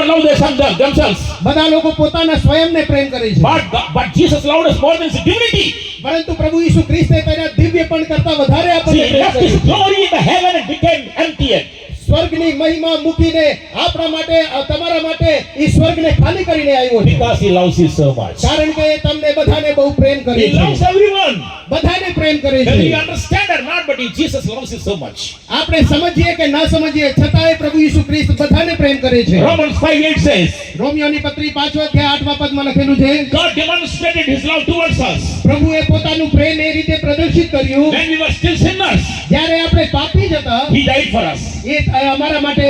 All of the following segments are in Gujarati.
love themselves. બધા લોકો પોતાના સ્વયંને પ્રેમ કરે છે, But Jesus loved us more than his divinity. પરંતુ પ્રભુ ઈસુ ખ્રિસ્તે તેના દિવ્યપણ કરતા વધારે See, આપણને he પ્રેમ left કર્યો his છે. glory in the heaven and became empty. સ્વર્ગની મહિમા મૂકીને આપણા માટે તમારા માટે ઈ સ્વર્ગને ખાલી કરીને આવ્યો છે, Because he loves you so much. કારણ કે એ તમને બધાને બહુ પ્રેમ કરે He loves છે, everyone. બધાને પ્રેમ કરે Whether you છે. understand or not, but Jesus loves you so much. આપણે સમજીએ કે ના સમજીએ છતાંય પ્રભુ ઈસુ ખ્રિસ્ત બધાને પ્રેમ કરે છે. Romans 5:8 says, રોમિયોની પત્રી 5 અધ્યાય 8મા પદમાં લખેલું છે, God demonstrated his love towards us પ્રભુએ પોતાનું પ્રેમ એ રીતે પ્રદર્શિત કર્યું, when we were still sinners. જ્યારે આપણે પાપી જ હતા He died for us. એ અમારા માટે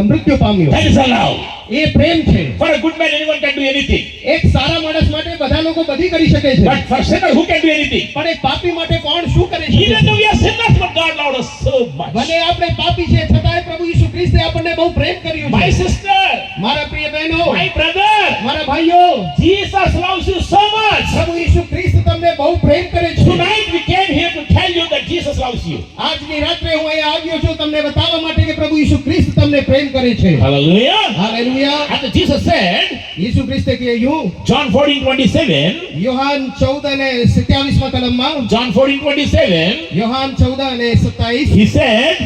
મૃત્યુ પામ્યો. That is a love. એ પ્રેમ છે. For a good man, anyone can do anything. એક સારા માણસ માટે બધા લોકો બધી કરી શકે છે, But for sinner, who can do anything? પણ એક પાપી માટે કોણ શું કરી શકે Even though છે? we are sinners, but God loved us so much. ભલે આપણે પાપી છે છતાંય પ્રભુ ઈસુ ખ્રિસ્તે આપણને બહુ પ્રેમ કર્યું My છે. sister, મારા પ્રિય બહેનો, my brother, મારા ભાઈઓ, Jesus loves you so much. પ્રભુ ઈસુ ખ્રિસ્ત તમને બહુ પ્રેમ કરે છે. Tonight we came here to tell you that Jesus loves you. આજની રાત્રે હું અહીંયા આવ્યો છું તમને બતાવવા માટે કે પ્રભુ ઈસુ ખ્રિસ્ત તમને પ્રેમ કરે છે. Hallelujah. Hallelujah. And Jesus said, ઈસુ ખ્રિસ્તે કહ્યું John 14:27, Yohan 14:27 કલમમાં, John 14:27, Yohan 14:27 he said,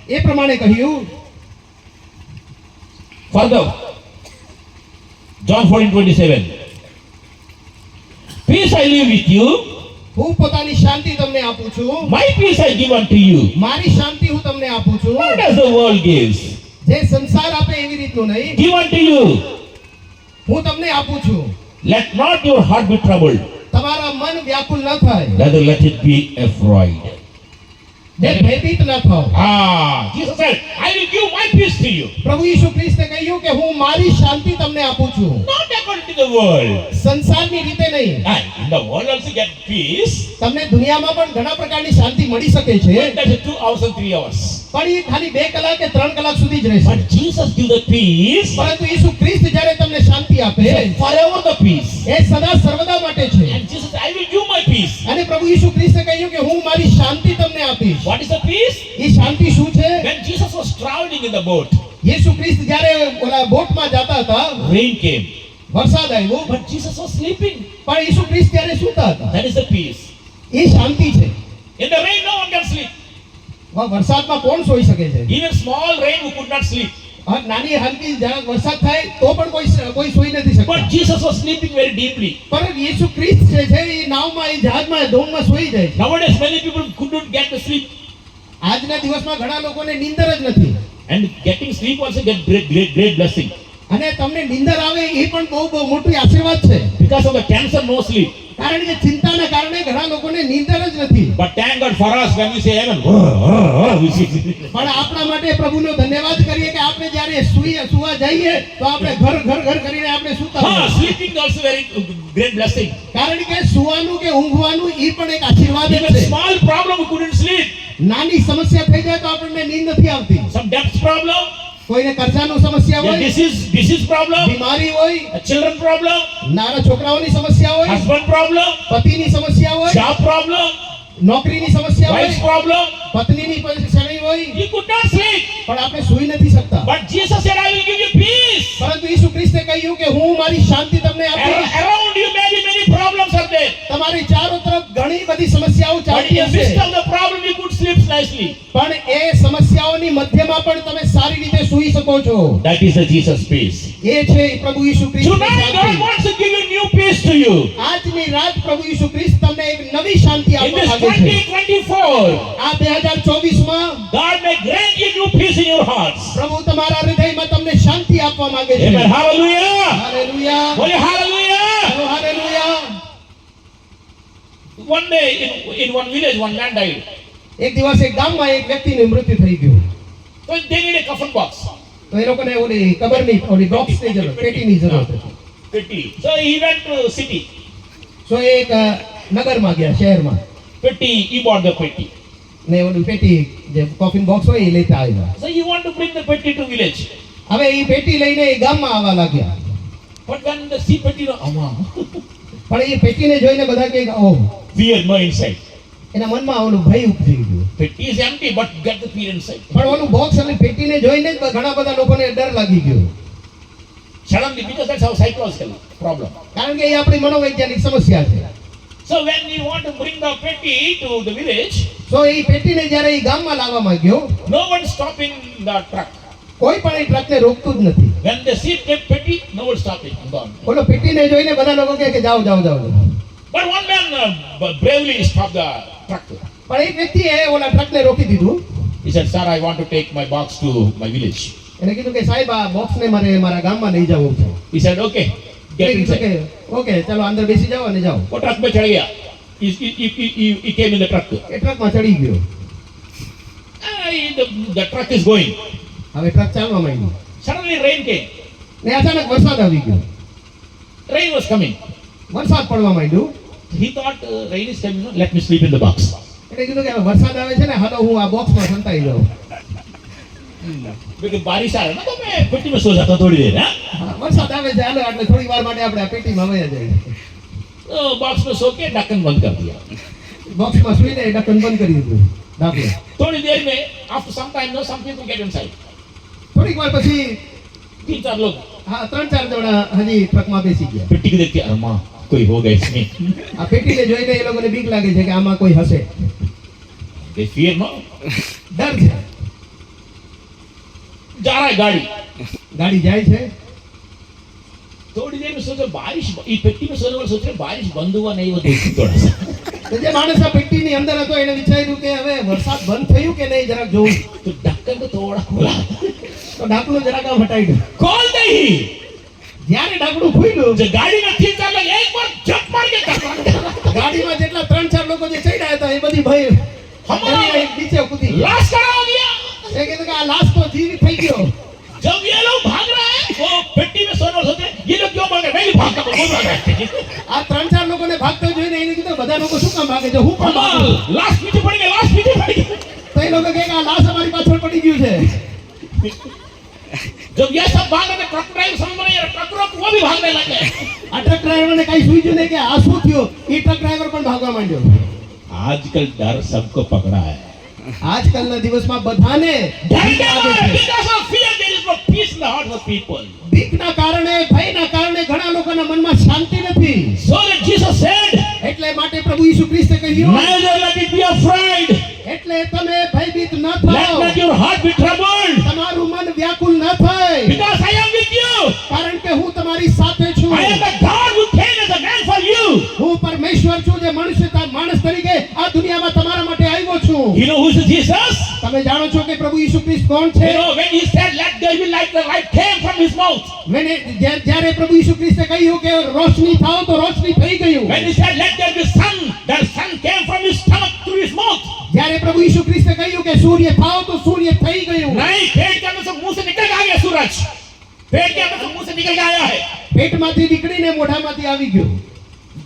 એ પ્રમાણે કહ્યું, further, John 14:27, peace I leave with you, હું પોતાની શાંતિ તમને આપું છું, my peace I give unto you. મારી શાંતિ હું તમને આપું છું. Not as the world gives, જે સંસાર આપે એવી રીતનું નહીં, give unto you. હું તમને આપું છું. Let not your heart be troubled, તમારા મન વ્યાકુલ ન થાય, rather let it be afraid. જે ભયભીત ન થાઓ. Jesus said, I will give my peace to you. પ્રભુ ઈસુ ખ્રિસ્તે કહ્યું કે હું મારી શાંતિ તમને આપું છું, Not according to the world. સંસારની રીતે નહીં. And in the world also get peace, તમને દુનિયામાં પણ ઘણા પ્રકારની શાંતિ મળી શકે છે, but that's 2 hours and 3 hours. પણ એ ખાલી 2 કલાક કે 3 કલાક સુધી જ રહેશે. But Jesus gives the peace, પરંતુ ઈસુ ખ્રિસ્ત જ્યારે તમને શાંતિ આપે, forever the peace. એ સદા સર્વદા માટે છે. And Jesus, I will give my peace. અને પ્રભુ ઈસુ ખ્રિસ્તે કહ્યું કે હું મારી શાંતિ તમને આપીશ. What is the peace? એ શાંતિ શું છે? When Jesus was traveling in the boat, Yesu ખ્રિસ્ત જ્યારે ઓલા બોટમાં જતા હતા, rain came, વરસાદ આવ્યો, but Jesus was sleeping. પણ ઈસુ ખ્રિસ્ત ત્યારે સૂતા હતા. That is the peace. એ શાંતિ છે. In the rain, no one can sleep. વરસાદમાં કોણ સોઈ શકે છે? Even small rain, who could not sleep. નાની હલકી જરાક વરસાદ થાય તો પણ કોઈ સોઈ નથી But શકતા. Jesus was sleeping very deeply. પણ યેસુ ખ્રિસ્ત છે એ નાવમાં, એ જહાજમાં, ડોમમાં સોઈ જાય છે. Nowadays, many people could not get the sleep. આજના દિવસમાં ઘણા લોકોને નીંદર જ નથી. And getting sleep also get great blessing. અને તમને નીંદર આવે એ પણ બહુ મોટું આશીર્વાદ છે. Because of the cancer, no sleep. કારણ કે ચિંતાના કારણે ઘણા લોકોને નીંદર જ નથી. But thank God for us when we say amen. We see. પણ આપણા માટે પ્રભુનો ધન્યવાદ કરીએ કે આપણે જ્યારે સુવા જઈએ તો આપણે ઘર કરીને આપણે સૂતા હોઈએ. Sleeping is also very great blessing. કારણ કે સુવાનું કે ઊંઘવાનું એ પણ એક આશીર્વાદ જ Even છે. small problem, we couldn't sleep. નાની સમસ્યા થઈ જાય તો આપણને નીંદ નથી આવતી. Some debt problem, કોઈને કર્જાનું સમસ્યા a હોય, disease problem, બીમારી હોય, a children problem, નાના છોકરાઓની સમસ્યા હોય, husband problem, પતિની સમસ્યા હોય, job problem, નોકરીની સમસ્યા wife's હોય, problem. પત્નીની પરેશાની હોય, You could not sleep. પણ આપણે સૂઈ નથી શકતા. But Jesus said, I will give you peace. પરંતુ ઈસુ ખ્રિસ્તે કહ્યું કે હું મારી શાંતિ તમને આપીશ. Around you, many problems are there. તમારી ચારો તરફ ઘણી બધી સમસ્યાઓ But ચાલતી in the midst હશે, of the problem, you could sleep nicely. પણ એ સમસ્યાઓની મધ્યમાં પણ તમે સારી રીતે સૂઈ શકો છો. That is the Jesus peace. એ છે પ્રભુ ઈસુ ખ્રિસ્તની Tonight, God Shanti. wants to give you new peace to you. આજની રાત પ્રભુ ઈસુ ખ્રિસ્ત તમને એક નવી શાંતિ In આપવા this માંગે છે. 2024, આ 2024માં God may grant you new peace in your hearts. પ્રભુ તમારા હૃદયમાં તમને શાંતિ આપવા માંગે છે. Amen. Hallelujah. Hallelujah. Holy hallelujah. ચાલો hallelujah. One day in one village, one man died. એક દિવસ એક ગામમાં એક વ્યક્તિનું મૃત્યુ થઈ ગયું. So they need a coffin box. તો એ લોકોને ઓલી કબરની ઓલી બોક્સની જરૂર, પેટીની જરૂર હતી. Petty. So he went to city. તો એ એક નગરમાં ગયા, શહેરમાં. Petty, he bought the petty. ને ઓલી પેટી જે કોફિન બોક્સ હોય એ લેતા આવ્યા. So he want to bring the petty to village. હવે એ પેટી લઈને એ ગામમાં આવવા લાગ્યા. But when the see petty, પણ એ પેટીને જોઈને બધા કહે ઓહ, fear no inside. એના મનમાં ઓલું ભય ઉપજી ગયું. Petty is empty, but get the fear inside. પણ ઓલું બોક્સ અને પેટીને જોઈને જ ઘણા બધા લોકોને ડર લાગી ગયો. Suddenly, because that's our psychological problem. કારણ કે એ આપણી મનોવૈજ્ઞાનિક સમસ્યા છે. So when you want to bring the petty to the village, તો એ પેટીને જ્યારે એ ગામમાં લાવવા માંગ્યો, no one stopping the truck. કોઈ પણ એ ટ્રકને રોકતું જ નથી. When they see the petty, no one stopping. Gone. બોલો પેટીને જોઈને બધા લોકો કહે કે જાઓ જાઓ જાઓ. But one man bravely stopped the truck. પણ એક વ્યક્તિએ ઓલા ટ્રકને રોકી દીધું. He said, "Sir, I want to take my box to my village." એને કીધું કે સાહેબ આ બોક્સને મારે મારા ગામમાં લઈ જવું છે. He said, "Okay, get એને કીધું inside." કે ઓકે ચાલો અંદર બેસી જાઓ અને જાઓ. वो ट्रक में चढ़ गया. He came in the truck. એ ટ્રકમાં ચડી ગયો. The truck is going. હવે ટ્રક ચાલવા માંડ્યું. Suddenly rain came. ને અચાનક વરસાદ આવી ગયો. Rain was coming. વરસાદ પડવા માંડ્યું. He thought rain is coming. Let me sleep in the box. એને કીધું કે હવે વરસાદ આવે છે ને હાલો હું આ બોક્સમાં સંતાઈ જાઉં. क्योंकि बारिश आ रहा है ना, तो मैं पेटी में सो जाता हूँ थोड़ी देर. हाँ? હા, વરસાદ આવે છે હાલો એટલે થોડી વાર માટે આપણે આ પેટીમાં વયા જઈએ. तो बॉक्स में सो के ढक्कन बंद कर दिया. બોક્સમાં સુઈને ઢક્કન બંધ કરી દીધું. ઢાંકણું. थोड़ी देर में after some time, no, some people get inside. થોડીક વાર પછી 3-4 लोग હા 3-4 જણા હજી ટ્રકમાં બેસી ગયા. पेटी को देख के, अरे माँ कोई होगा इसमें. આ પેટીને જોઈને એ લોકોને બીક લાગે છે કે આમાં કોઈ હશે. They fear, no? ડર છે. जा रहा है गाड़ी. ગાડી જાય છે. थोड़ी देर में सोचा बारिश, ये पेटी में सोने वाले सोच रहे बारिश बंद हुआ नहीं, वो देखी थोड़ा सा. તો જે માણસ આ પેટીની અંદર હતો એને વિચાર્યું કે હવે વરસાદ બંધ થયું કે નહીં જરાક જોઉં. तो ढक्कन को थोड़ा खोला. તો ઢાંકણું જરાક આમ હટાવી દઉં. खोल नहीं. જ્યારે ઢાંકણું ખુલ્યું जो गाड़ी में 3-4 लोग एक बार झप मार के ढक्कन. ગાડીમાં જેટલા 3-4 લોકો જે ચડ્યા હતા એ બધી ભય હમણાં નીચે કૂદી ગયા. लाश खड़ा हो गया. એ કીધું કે આ લાશ તો જીવિત થઈ ગયો. जब ये लोग भाग रहे हैं, वो पेटी में सोने वाले सोच रहे ये लोग क्यों भाग रहे हैं? मैं भी भागता हूँ, वो भाग रहे हैं. આ 3-4 લોકોને ભાગતો જોઈને એને કીધું બધા લોકો શું કામ ભાગે છે હું પણ ભાગું. लाश पीछे पड़ गया, लाश पीछे पड़ गया. તો એ લોકો કહે કે આ લાશ અમારી પાછળ પડી ગયું છે. जब ये सब भाग रहे थे, ट्रक ड्राइवर समझ में नहीं आ रहा, ट्रक रोक, वो भी भागने लगे. આ ટ્રક ડ્રાઈવરને કઈ સૂઝ્યું નહીં કે આ શું થયું. એ ટ્રક ડ્રાઈવર પણ ભાગવા માંડ્યો. आजकल डर सबको पकड़ा है. આજકાલના દિવસમાં બધાને डर બીક क्या લાગે है? છે. Because of fear, there is no peace in the hearts of people. બીકના કારણે ભયના કારણે ઘણા લોકોના મનમાં શાંતિ નથી. So that Jesus said, એટલે માટે પ્રભુ ઈસુ ખ્રિસ્તે કહ્યું neither let it be afraid. એટલે તમે ભયભીત ન Let થાઓ. not your heart be troubled. તમારું મન વ્યાકુલ ન થાય. Because I am with you. કારણ કે હું તમારી સાથે છું. I am the God who came as a man for you. હું પરમેશ્વર છું જે માણસ તરીકે આ દુનિયામાં તમારા માટે આવ્યો છું. You know who is Jesus? તમે જાણો છો કે પ્રભુ ઈસુ ખ્રિસ્ત કોણ You છે? know when he said, let there be light, the light came from his mouth. જ્યારે પ્રભુ ઈસુ ખ્રિસ્તે કહ્યું કે રોશની થાઓ તો રોશની થઈ ગયું. When he said, let there be sun, the sun came from his stomach through his mouth. જ્યારે પ્રભુ ઈસુ ખ્રિસ્તે કહ્યું કે સૂર્ય થાઓ તો સૂર્ય થઈ ગયું. नहीं, पेट के अंदर से मुंह से निकल के आ गया सूरज. पेट के अंदर से मुंह से निकल के आया है. પેટમાંથી નીકળીને મોઢામાંથી આવી ગયું.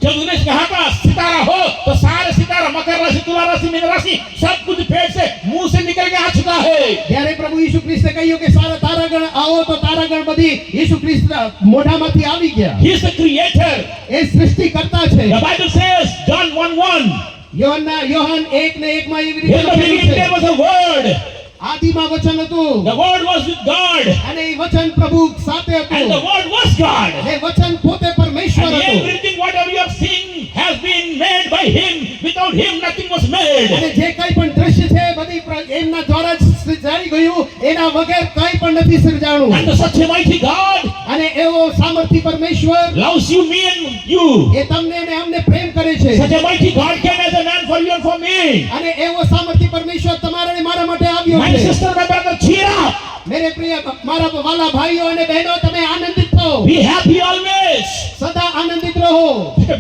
जब उन्हें कहा था सितारा हो, तो सारे सितारा, मकर राशि, तुला राशि, मीन राशि, सब कुछ पेट से मुंह से निकल के आ चुका है. જ્યારે પ્રભુ ઈસુ ખ્રિસ્તે કહ્યું કે સારા તારાગણ આવો તો તારાગણ બધી ઈસુ ખ્રિસ્ત મોઢામાંથી આવી ગયા. He is the creator. એ સૃષ્ટિકર્તા છે. The Bible says, John 1:1, Yohan 1:1 માં એવી in રીતે the લખેલું beginning છે. there was a word. આદિમાં વચન હતું The word was with God. અને એ વચન પ્રભુ સાથે And the હતું. word was God. એ વચન પોતે પરમેશ્વર And હતું. everything whatever you have seen has been made by him. Without him nothing was made. અને જે કંઈ પણ દ્રશ્ય છે બધી એમના દ્વારા જ સર્જાઈ ગયું. એના વગર કંઈ પણ નથી સર્જાણું. And such a mighty God અને એવો સામર્થ્ય પરમેશ્વર loves you, me and you. એ તમને અને અમને પ્રેમ કરે છે. Such a mighty God came as a man for you and for me. અને એવો સામર્થ્ય પરમેશ્વર તમારા અને મારા માટે આવ્યો My છે. sister, my brother, cheer up. મેરે પ્રિય મારા વાલા ભાઈઓ અને બહેનો તમે આનંદિત થાઓ. Be happy always. સદા આનંદિત રહો.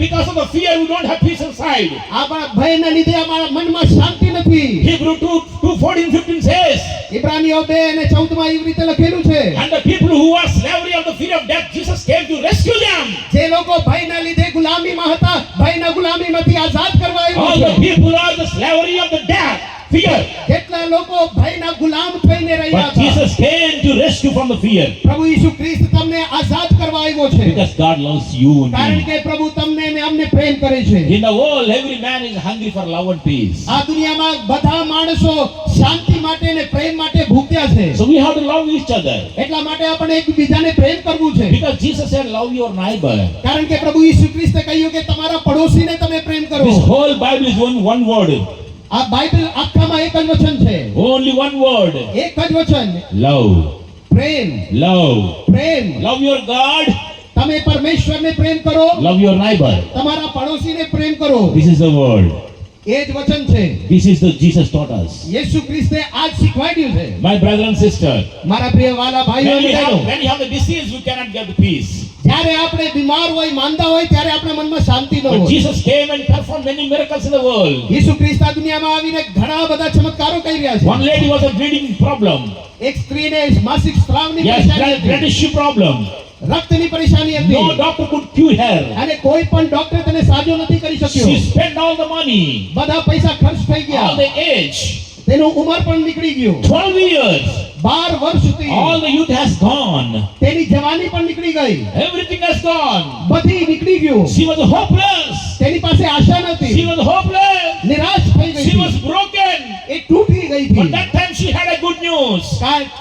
Because of the fear, we don't have peace inside. આ ભયના લીધે અમારા મનમાં શાંતિ નથી. Hebrew 2:14-15 says, ઇબ્રાનીઓ 2 અને 14 માં એવી રીતે લખેલું છે. and the people who are slavery of the fear of death, Jesus came to rescue them. જે લોકો ભયના લીધે ગુલામીમાં હતા ભયના ગુલામીમાંથી આઝાદ કરવા આવ્યો All છે. the people are the slavery of the death, fear. કેટલા લોકો ભયના ગુલામ થઈને રહ્યા But હતા. Jesus came to rescue from the fear. પ્રભુ ઈસુ ખ્રિસ્ત તમને આઝાદ કરવા આવ્યો છે. Because God loves you and કારણ me. કે પ્રભુ તમને અને અમને પ્રેમ કરે છે. In the world, every man is hungry for love and peace. આ દુનિયામાં બધા માણસો શાંતિ માટે અને પ્રેમ માટે ભૂખ્યા છે. So we have to love each other. એટલા માટે આપણે એકબીજાને પ્રેમ કરવું છે. Because Jesus said, love your neighbor. કારણ કે પ્રભુ ઈસુ ખ્રિસ્તે કહ્યું કે તમારા પડોશીને તમે પ્રેમ કરો. This whole Bible is one word. આ બાઇબલ આખામાં એક જ વચન છે. Only one word. એક જ વચન, Love. Prem. Love. Prem. Love your God. તમે પરમેશ્વરને પ્રેમ કરો, Love your neighbor. તમારા પડોશીને પ્રેમ કરો. This is the word. એ જ વચન છે. This is the Jesus taught us. Yesu ખ્રિસ્તે આ જ શીખવાડ્યું છે. My brother and sister, મારા પ્રિય વાલા ભાઈઓ અને બહેનો, when you have the disease, you cannot get the peace. જ્યારે આપણે બીમાર હોય, માંદા હોય, ત્યારે આપણા મનમાં શાંતિ ન But હોય. Jesus came and performed many miracles in the world. Yesu ખ્રિસ્ત આ દુનિયામાં આવીને ઘણા બધા ચમત્કારો કરી રહ્યા છે. One lady was a bleeding problem. એક સ્ત્રીને માસિક સ્ત્રાવની Yes, પરેશાની હતી. blood issue problem. રક્તની પરેશાની હતી. No doctor could cure her. અને કોઈ પણ ડોક્ટર તેને સાજો નથી કરી શક્યો. She spent all the money, બધા પૈસા ખર્ચ થઈ ગયા. all the age, તેનું ઉંમર પણ નીકળી ગયું. 12 years. 12 વર્ષ સુધી All the youth has gone. તેની જવાની પણ નીકળી ગઈ. Everything has gone. બધી નીકળી ગયું. She was hopeless. તેની પાસે આશા નથી. She was hopeless. નિરાશ થઈ ગઈ She હતી. was broken. એ તૂટી ગઈ But હતી. that time she had a good news.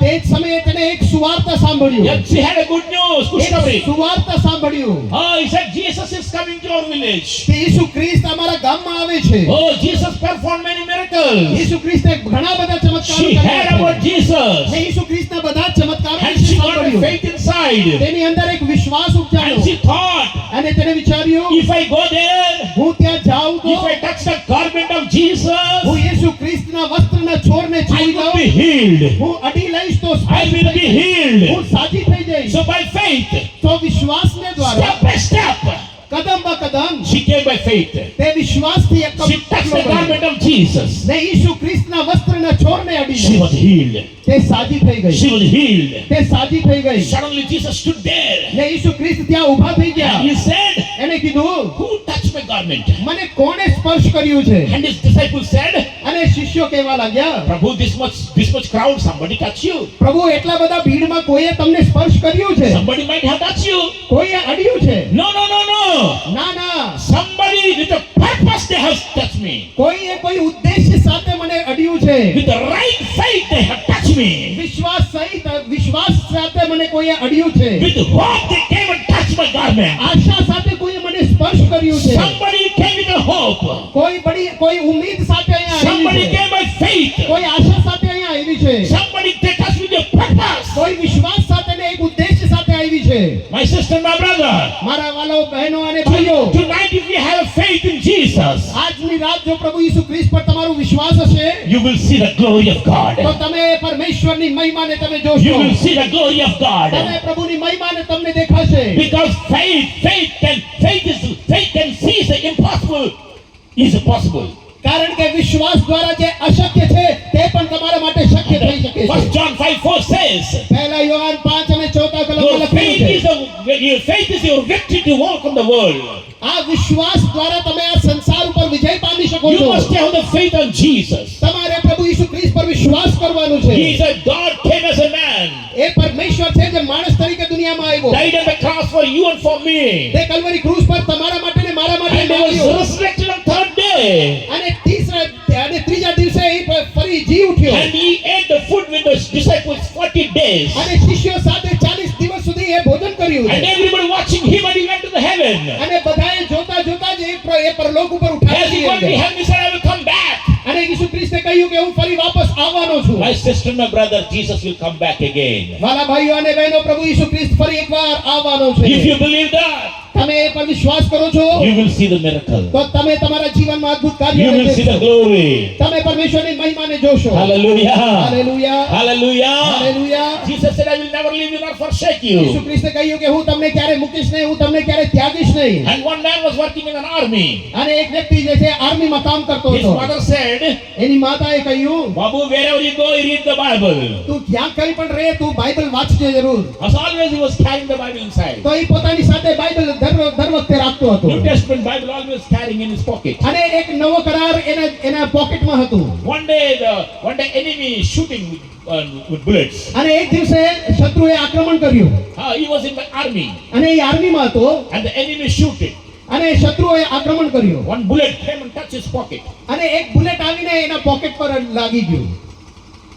તે જ સમયે તેને એક સુવાર્તા સાંભળ્યું. Yes, she had a good news. Good એક story. સુવાર્તા સાંભળ્યું. He said Jesus is coming to our village. કે ઈસુ ખ્રિસ્ત અમારા ગામમાં આવે છે. Oh, Jesus performed many miracles. ઈસુ ખ્રિસ્તે ઘણા બધા ચમત્કારો She heard કર્યા about છે. Jesus. ને ઈસુ ખ્રિસ્તના બધા જ ચમત્કારો And વિશે she got a સાંભળ્યું. faith inside. તેની અંદર એક વિશ્વાસ And ઉપજાયો. she thought, અને તેને વિચાર્યું, if I go there, હું ત્યાં જાઉં તો if I touch the garment of Jesus, હું ઈસુ ખ્રિસ્તના વસ્ત્રના છોડને I છૂઈ will લઉં, be healed. હું અડી લઈશ તો I will be હું healed. સાજી થઈ જઈશ. So by faith, તો વિશ્વાસને દ્વારા step by step, કદમ બા કદમ she came by faith. તે વિશ્વાસથી એક She touched the garment of Jesus. ને ઈસુ ખ્રિસ્તના વસ્ત્રના છોડને અડી She લઈ. was healed. તે સાજી થઈ ગઈ. She was healed. તે સાજી થઈ ગઈ. Suddenly Jesus stood there ને ઈસુ ખ્રિસ્ત ત્યાં ઊભા થઈ ગયા. and he said, એને કીધું, who touched my garment? મને કોણે સ્પર્શ કર્યું છે? And his disciples said, અને શિષ્યો કહેવા લાગ્યા, Prabhu, this much crowd, somebody touched you. પ્રભુ એટલા બધા ભીડમાં કોઈએ તમને સ્પર્શ કર્યું છે? Somebody might have touched you. કોઈએ અડ્યું છે? No. ના ના, Somebody with a purpose they have touched me. કોઈએ કોઈ ઉદ્દેશ્ય સાથે મને અડ્યું છે. With the right faith they have touched me. વિશ્વાસ સહિત વિશ્વાસ સાથે મને કોઈએ અડ્યું છે. With hope they came and touched my garment. આશા સાથે કોઈએ મને સ્પર્શ કર્યું છે. Somebody came with a hope. કોઈ ઉમ્મીદ સાથે અહીંયા આવી Somebody છે. came by faith. કોઈ આશા સાથે અહીંયા આવી છે. Somebody they touched with a purpose. કોઈ વિશ્વાસ સાથે ને એક ઉદ્દેશ્ય સાથે આવી છે. My sister, my brother. મારા વાલો બહેનો અને ભાઈઓ, Tonight if you have faith in Jesus, આજની રાત જો પ્રભુ ઈસુ ખ્રિસ્ત પર તમારો વિશ્વાસ હશે, you will see the glory of God. તો તમે પરમેશ્વરની મહિમાને તમે You જોશો. will see the glory of God. તમે પ્રભુની મહિમાને તમને દેખાશે. Because faith can see the impossible is possible. કારણ કે વિશ્વાસ દ્વારા જે અશક્ય છે તે પણ તમારા માટે શક્ય થઈ શકે છે. 1 John 5:4 says, પહેલા યોહાન 5 અને 4 કલમમાં your લખેલું faith છે, is your victory to overcome the world. આ વિશ્વાસ દ્વારા તમે આ સંસાર ઉપર વિજય પામી શકો You છો. must have the faith on Jesus. તમારે પ્રભુ ઈસુ ખ્રિસ્ત પર વિશ્વાસ કરવાનો છે. He is a God came as a man, એ પરમેશ્વર છે જે માણસ તરીકે દુનિયામાં આવ્યો. died on the cross for you and for me, તે કલ્વરી ક્રૂસ પર તમારા માટે ને મારા માટે and was મર્યો. resurrected on third day. અને ત્રીજા દિવસે એ ફરી જી ઉઠ્યો. And he ate the food with the disciples 40 days. અને શિષ્યો સાથે 40 દિવસ સુધી એ ભોજન કર્યું. And everybody watching him and he went to the heaven. અને બધાએ જોતા જ એ પરલોક ઉપર As ઉઠાવી he went to દીધો. heaven, he said, I will come back. અને ઈસુ ખ્રિસ્તે કહ્યું કે હું ફરી વાપસ આવવાનો છું. My sister, my brother, Jesus will come back again. વાલા ભાઈઓ અને બહેનો, પ્રભુ ઈસુ ખ્રિસ્ત ફરી એકવાર આવવાનો છે. If you believe that, તમે એ પર વિશ્વાસ કરો છો you will see the miracle. તો તમે તમારા જીવનમાં અદ્ભુત કાર્ય You will see the glory. તમે પરમેશ્વરની મહિમાને જોશો. Hallelujah. Hallelujah, Hallelujah. Hallelujah. Jesus said, I will never leave you nor forsake Isu you. ખ્રિસ્તે કહ્યું કે હું તમને ક્યારે મૂકીશ નહીં, હું તમને ક્યારે ત્યાગીશ નહીં. And one man was working in an army. અને એક વ્યક્તિ જે છે આર્મીમાં કામ કરતો His હતો. mother said, એની માતાએ કહ્યું, Babu, wherever you go, you read the Bible. તું જ્યાં કઈ પણ રહે તું બાઇબલ વાંચજે જરૂર. As always, he was carrying the Bible inside. તો એ પોતાની સાથે બાઇબલ દર વખતે રાખતો હતો New Testament Bible always carrying in his pocket. અને એક નવો કરાર એના પોકેટમાં હતું One day enemy shooting with bullets. અને એક દિવસે શત્રુએ આક્રમણ કર્યું He was in the army અને એ આર્મીમાં હતો and the enemy shoot it. અને શત્રુએ આક્રમણ કર્યું One bullet came and touched his pocket. અને એક બુલેટ આવીને એના પોકેટ પર લાગી ગયું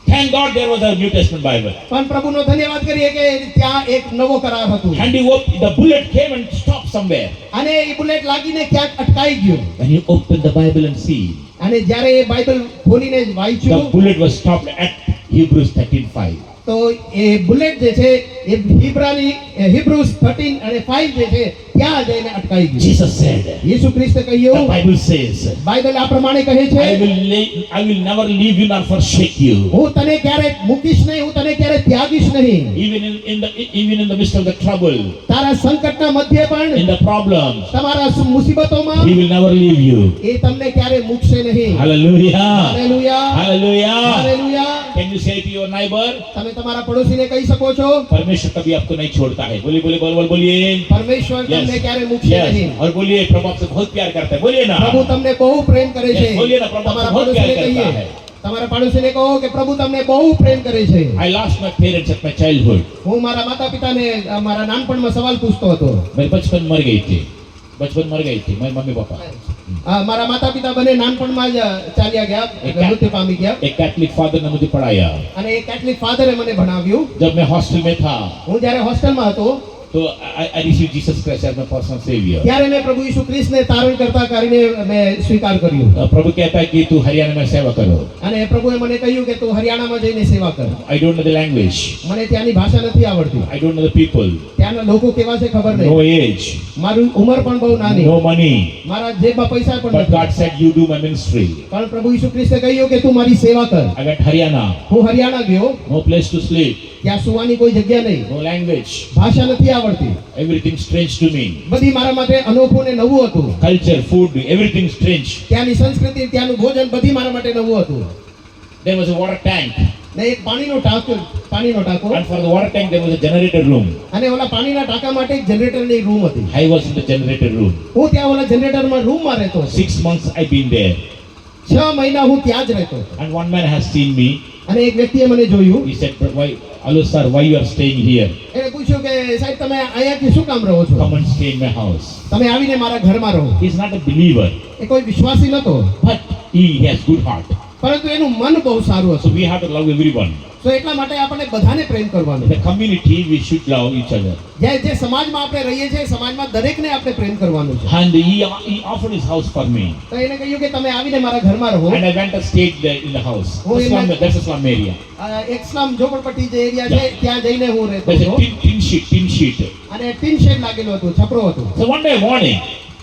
Thank God there was a New Testament Bible. પણ પ્રભુનો ધન્યવાદ કરીએ કે ત્યાં એક નવો કરાર હતું And the bullet came and stopped somewhere. અને એ બુલેટ લાગીને ક્યાંક અટકાઈ ગયું When he opened the Bible and see, અને જ્યારે એ બાઇબલ ખોલીને the વાંચ્યું bullet was stopped at Hebrews 13:5. તો એ બુલેટ જે છે એ હિબ્રુસ 13 અને 5 જે છે ત્યાં જઈને અટકાઈ ગયું Jesus said, યીશુ ખ્રિસ્તે the કહ્યું Bible says, બાઇબલ આ પ્રમાણે કહે છે I will never leave you nor forsake you. હું તને ક્યારે મૂકીશ નહીં હું તને ક્યારે ત્યાગીશ નહીં Even in the midst of the trouble, તારા સંકટના મધ્યે પણ in the problems, તમારા મુસીબતોમાં He will never leave you. એ તમને ક્યારે મૂકશે નહીં Hallelujah. Hallelujah Hallelujah. Hallelujah Can you say to your neighbor, તમે તમારા પડોશીને કહી શકો છો परमेश्वर कभी आपको नहीं छोड़ता है? बोलिए. પરમેશ્વર તમને ક્યારે મૂકશે Yes. નહીં और बोलिए, प्रभु आपसे बहुत प्यार करता है. बोलिए ना. પ્રભુ તમને બહુ પ્રેમ કરે છે Yes, બોલીએ ને, પ્રભુ તમારા બહુ પ્યાર પડોશીને કરતા કહીએ હૈ. તમારા પડોશીને કહો કે પ્રભુ તમને બહુ પ્રેમ કરે છે I lost my parents at my childhood. હું મારા માતા પિતાને મારા નાનપણમાં સવાલ પૂછતો હતો मेरे बचपन मर गई थी. मेरे मम्मी पापा. મારા માતા પિતા બંને નાનપણમાં જ ચાલ્યા ગયા મૃત્યુ પામી ગયા एक कैथलिक फादर ने मुझे पढ़ाया. અને એ કેથલિક ફાધરે મને ભણાવ્યું जब मैं हॉस्टल में था, હું જ્યારે હોસ્ટેલમાં હતો तो I received Jesus Christ as my personal savior. ત્યારે મેં પ્રભુ ઈસુ ખ્રિસ્તને તારણ કરતા કરીને મેં સ્વીકાર કર્યું प्रभु कहता है कि तू हरियाणा में सेवा करो. અને પ્રભુએ મને કહ્યું કે તું હરિયાણામાં જઈને સેવા કર I don't know the language. મને ત્યાંની ભાષા નથી આવડતી I don't know the people. ત્યાંના લોકો કેવા છે ખબર No નહીં age. મારું ઉંમર પણ બહુ નાની No money. મારા જેબમાં પૈસા પણ But નથી God said, you do my ministry. પણ પ્રભુ ઈસુ ખ્રિસ્તે કહ્યું કે તું મારી સેવા કર I went Haryana. હું હરિયાણા ગયો No place to sleep. ત્યાં સુવાની કોઈ જગ્યા નહીં No language. ભાષા નથી આવડતી Everything strange to me. બધી મારા માટે અનોખું ને નવું હતું Culture, food, everything strange. ત્યાંની સંસ્કૃતિ ત્યાંનું ભોજન બધી મારા માટે નવું હતું There was a water tank. ને એક પાણીનો ટાંકો And for the water tank, there was a generator room. અને ઓલા પાણીના ટાંકા માટે એક જનરેટરની રૂમ હતી I was in the generator room. હું ત્યાં ઓલા જનરેટરમાં રૂમમાં રહેતો હતો 6 months I've been there. 6 મહિના હું ત્યાં જ રહેતો હતો And one man has seen me. અને એક વ્યક્તિએ મને જોયું He said, hello sir, why you are staying here? એને પૂછ્યું કે સાહેબ તમે અહીંયાથી શું કામ રહો છો Come and stay in my house. તમે આવીને મારા ઘરમાં રહો He's not a believer, એ કોઈ વિશ્વાસી નતો but he has good heart. પરંતુ એનું મન બહુ સારું So હતું we have to love everyone. તો એટલા માટે આપણે બધાને પ્રેમ કરવાનો In the community, we should love each other. જે સમાજમાં આપણે રહીએ છીએ સમાજમાં દરેકને આપણે પ્રેમ કરવાનું છે And he offered his house for me. તો એને કહ્યું કે તમે આવીને મારા ઘરમાં રહો And I went and stayed there in the house. Oh, That's a slum area. એક સ્લમ ઝોપડપટ્ટી જે એરિયા છે ત્યાં જઈને હું રહેતો There's હતો a tin sheet. અને ટીન શેડ લાગેલો હતો છપરો હતો So one day morning,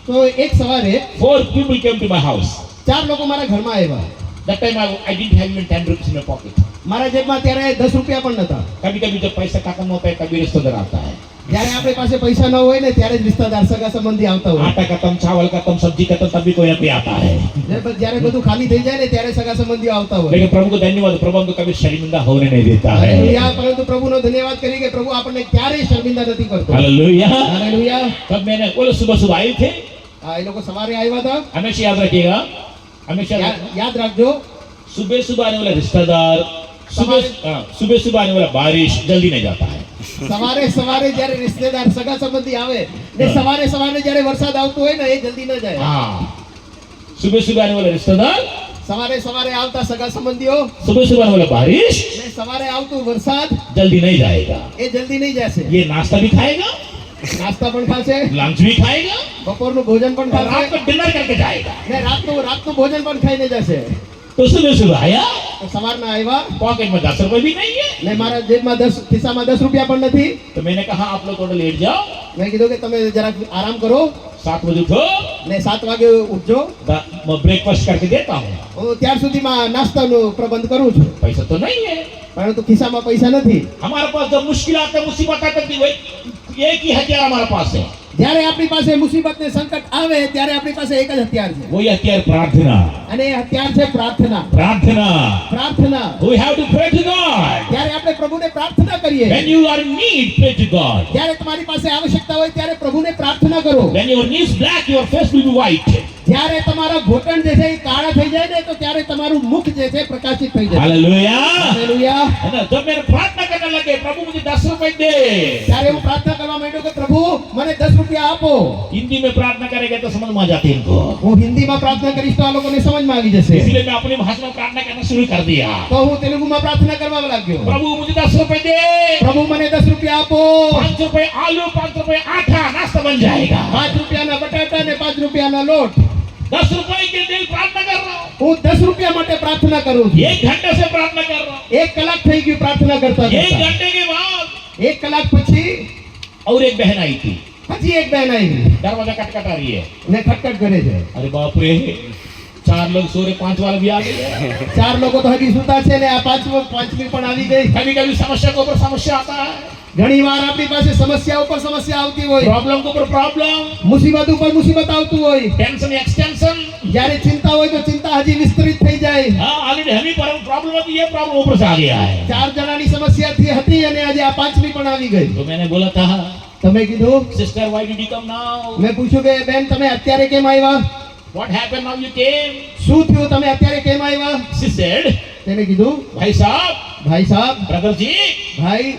તો એક સવારે 4 people came to my house. 4 લોકો મારા ઘરમાં આવ્યા That time I didn't have even 10 rupees in my pocket. મારા જેબમાં ત્યારે 10 રૂપિયા પણ નતા कभी-कभी जब पैसा खत्म होता है, कभी रिश्तेदार आता है. જ્યારે આપણી પાસે પૈસા ન હોય ને ત્યારે જ रिश्तेदार સગા સંબંધી આવતા હોય आटा खत्म, चावल खत्म, सब्जी खत्म, तभी कोई यहाँ पे आता है. જ્યારે બધું ખાલી થઈ જાય ને ત્યારે સગા સંબંધીઓ આવતા હોય लेकिन प्रभु को धन्यवाद, प्रभु हमको कभी शर्मिंदा होने नहीं देता है. હાલેલુયા પરંતુ પ્રભુનો ધન્યવાદ કરીએ કે પ્રભુ આપણને ક્યારેય શર્મિંદા નથી કરતો हालेलुया. હાલેલુયા तब मैंने बोले सुबह आए थे. એ લોકો સવારે આવ્યા હતા हमेशा याद रखिएगा, हमेशा યાદ રાખજો सुबह आने वाला रिश्तेदार, सुबह आने वाला बारिश जल्दी नहीं जाता है. સવારે જ્યારે रिश्तेदार સગા સંબંધી આવે ને સવારે જ્યારે વરસાદ આવતો હોય ને એ જલ્દી ન જાય हाँ, सुबह आने वाला रिश्तेदार, સવારે આવતા સગા સંબંધીઓ सुबह आने वाला बारिश ને સવારે આવતું વરસાદ जल्दी नहीं जाएगा. એ જલ્દી નહીં જશે ये नाश्ता भी खाएगा, નાસ્તા પણ ખાશે लंच भी खाएगा, બપોરનું ભોજન પણ और रात ખાશે को डिनर करके जाएगा. ને રાતનું ભોજન પણ ખાઈને જશે तो सुबह आया, તો સવારના આવ્યા पॉकेट में 10 रुपए भी नहीं है. ને મારા જેબમાં 10 ખિસ્સામાં 10 રૂપિયા પણ નથી तो मैंने कहा आप लोग थोड़ा लेट जाओ, મેં કીધું કે તમે જરાક આરામ કરો 7 बजे उठो, ને 7 વાગે ઉઠજો मैं ब्रेकफास्ट करके देता हूँ. હું ત્યાર સુધીમાં નાસ્તાનો પ્રબંધ કરું છું पैसा तो नहीं है. પરંતુ ખિસ્સામાં પૈસા નથી हमारे पास जब मुश्किल आते, मुसीबत आते, एक ही हथियार हमारे पास है. જ્યારે આપણી પાસે મુસીબત ને સંકટ આવે ત્યારે આપણી પાસે એક જ હથિયાર છે वही हथियार प्रार्थना। અને એ હથિયાર છે પ્રાર્થના प्रार्थना। પ્રાર્થના We have to pray to God. ત્યારે આપણે પ્રભુને પ્રાર્થના કરીએ When you are in need, pray to God. જ્યારે તમારી પાસે આવશ્યકતા હોય ત્યારે પ્રભુને પ્રાર્થના કરો When your knee is black, your face will be white. જ્યારે તમારા ઘોટણ જે છે એ કાળા થઈ જાય ને તો ત્યારે તમારું મુખ જે છે પ્રકાશિત થઈ જાય Hallelujah. હાલેલુયા है ना? जब मैंने प्रार्थना करने लगे, प्रभु मुझे 10 रुपए दे। ત્યારે હું પ્રાર્થના કરવા માંડ્યો કે પ્રભુ મને 10 રૂપિયા આપો हिंदी में प्रार्थना करेंगे तो समझ में आ जाती है इनको। હું હિન્દીમાં પ્રાર્થના કરીશ તો આ લોકોને સમજમાં આવી જશે इसलिए मैं अपनी भाषा में प्रार्थना करना शुरू कर दिया। તો હું તેલુગુમાં પ્રાર્થના કરવા લાગ્યો प्रभु मुझे 10 रुपए दे। પ્રભુ મને 10 રૂપિયા આપો 5 रुपए आलू, 5 रुपए आटा, नाश्ता बन जाएगा। 5 રૂપિયાના બટાટા ને 5 રૂપિયાના લોટ 10 रुपए के लिए प्रार्थना कर रहा हूँ। હું 10 રૂપિયા માટે પ્રાર્થના કરું છું 1 घंटे से प्रार्थना कर रहा हूँ। 1 કલાક થઈ ગયું પ્રાર્થના કરતા 1 કરતા घंटे के बाद 1 કલાક પછી और एक बहन आई थी। હજી એક બહેન આવી दरवाजा खटखटा रही है। ને ખટખટ કરે છે अरे बाप रे, 4 लोग सो रहे, 5 वाला भी आ गए। 4 લોકો તો હજી સુતા છે ને આ પાંચમી પણ આવી ગઈ कभी कभी समस्या के ऊपर समस्या आता है, ઘણી વાર આપણી પાસે સમસ્યા ઉપર સમસ્યા આવતી હોય प्रॉब्लम के ऊपर प्रॉब्लम, મુસીબત ઉપર મુસીબત આવતું હોય टेंशन एक्सटेंशन। જ્યારે ચિંતા હોય તો ચિંતા હજી વિસ્તૃત થઈ જાય हाँ, ऑलरेडी हमें प्रॉब्लम होती है, प्रॉब्लम ऊपर से आ गया है। 4 જણાની સમસ્યા હતી અને આજે આ પાંચમી પણ આવી ગઈ तो मैंने बोला था, તમે કીધું sister why did you come now? મેં પૂછ્યું કે બેન તમે અત્યારે કેમ આવ્યા what happened now you came? શું થયું તમે અત્યારે કેમ આવ્યા शी सेड, તેને કીધું भाई साहब, ભાઈ સાહેબ ब्रदर जी, ભાઈ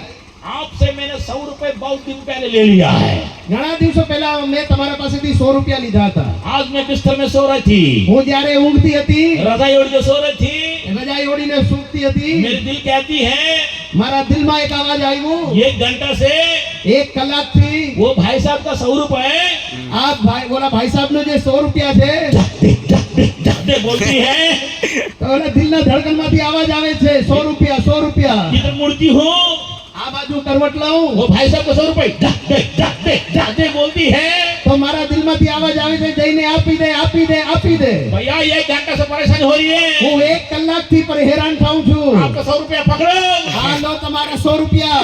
आपसे मैंने 100 रुपए बहुत दिन पहले ले लिया है। ઘણા દિવસો પહેલા મેં તમારા પાસેથી 100 રૂપિયા લીધા હતા आज मैं बिस्तर में सो रही थी, હું જ્યારે ઊંઘતી હતી रजाई ओढ़ के सो रही थी, રજાઈ ઓઢીને સૂતી હતી मेरी दिल कहती है મારા દિલમાં એક અવાજ આવ્યો 1 घंटा से 1 કલાકથી वो भाई साहब का 100 रुपए આ ભાઈ બોલા ભાઈ સાહેબનો જે 100 રૂપિયા છે जाते बोलती है, તો ઓલા દિલના ધડકનમાંથી આવાજ આવે છે 100 રૂપિયા 100 રૂપિયા इधर मुड़ती हूँ, આ બાજુ કરવટ લાવું वो भाई साहब का 100 रुपए जाते बोलती है, તો મારા દિલમાંથી આવાજ આવે છે જઈને આપી દે આપી દે આપી દે भैया 1 घंटा से परेशानी हो रही है, હું 1 કલાકથી પર હેરાન થાઉં છું आपका 100 रुपया पकड़ो। આ લો તમારા 100 રૂપિયા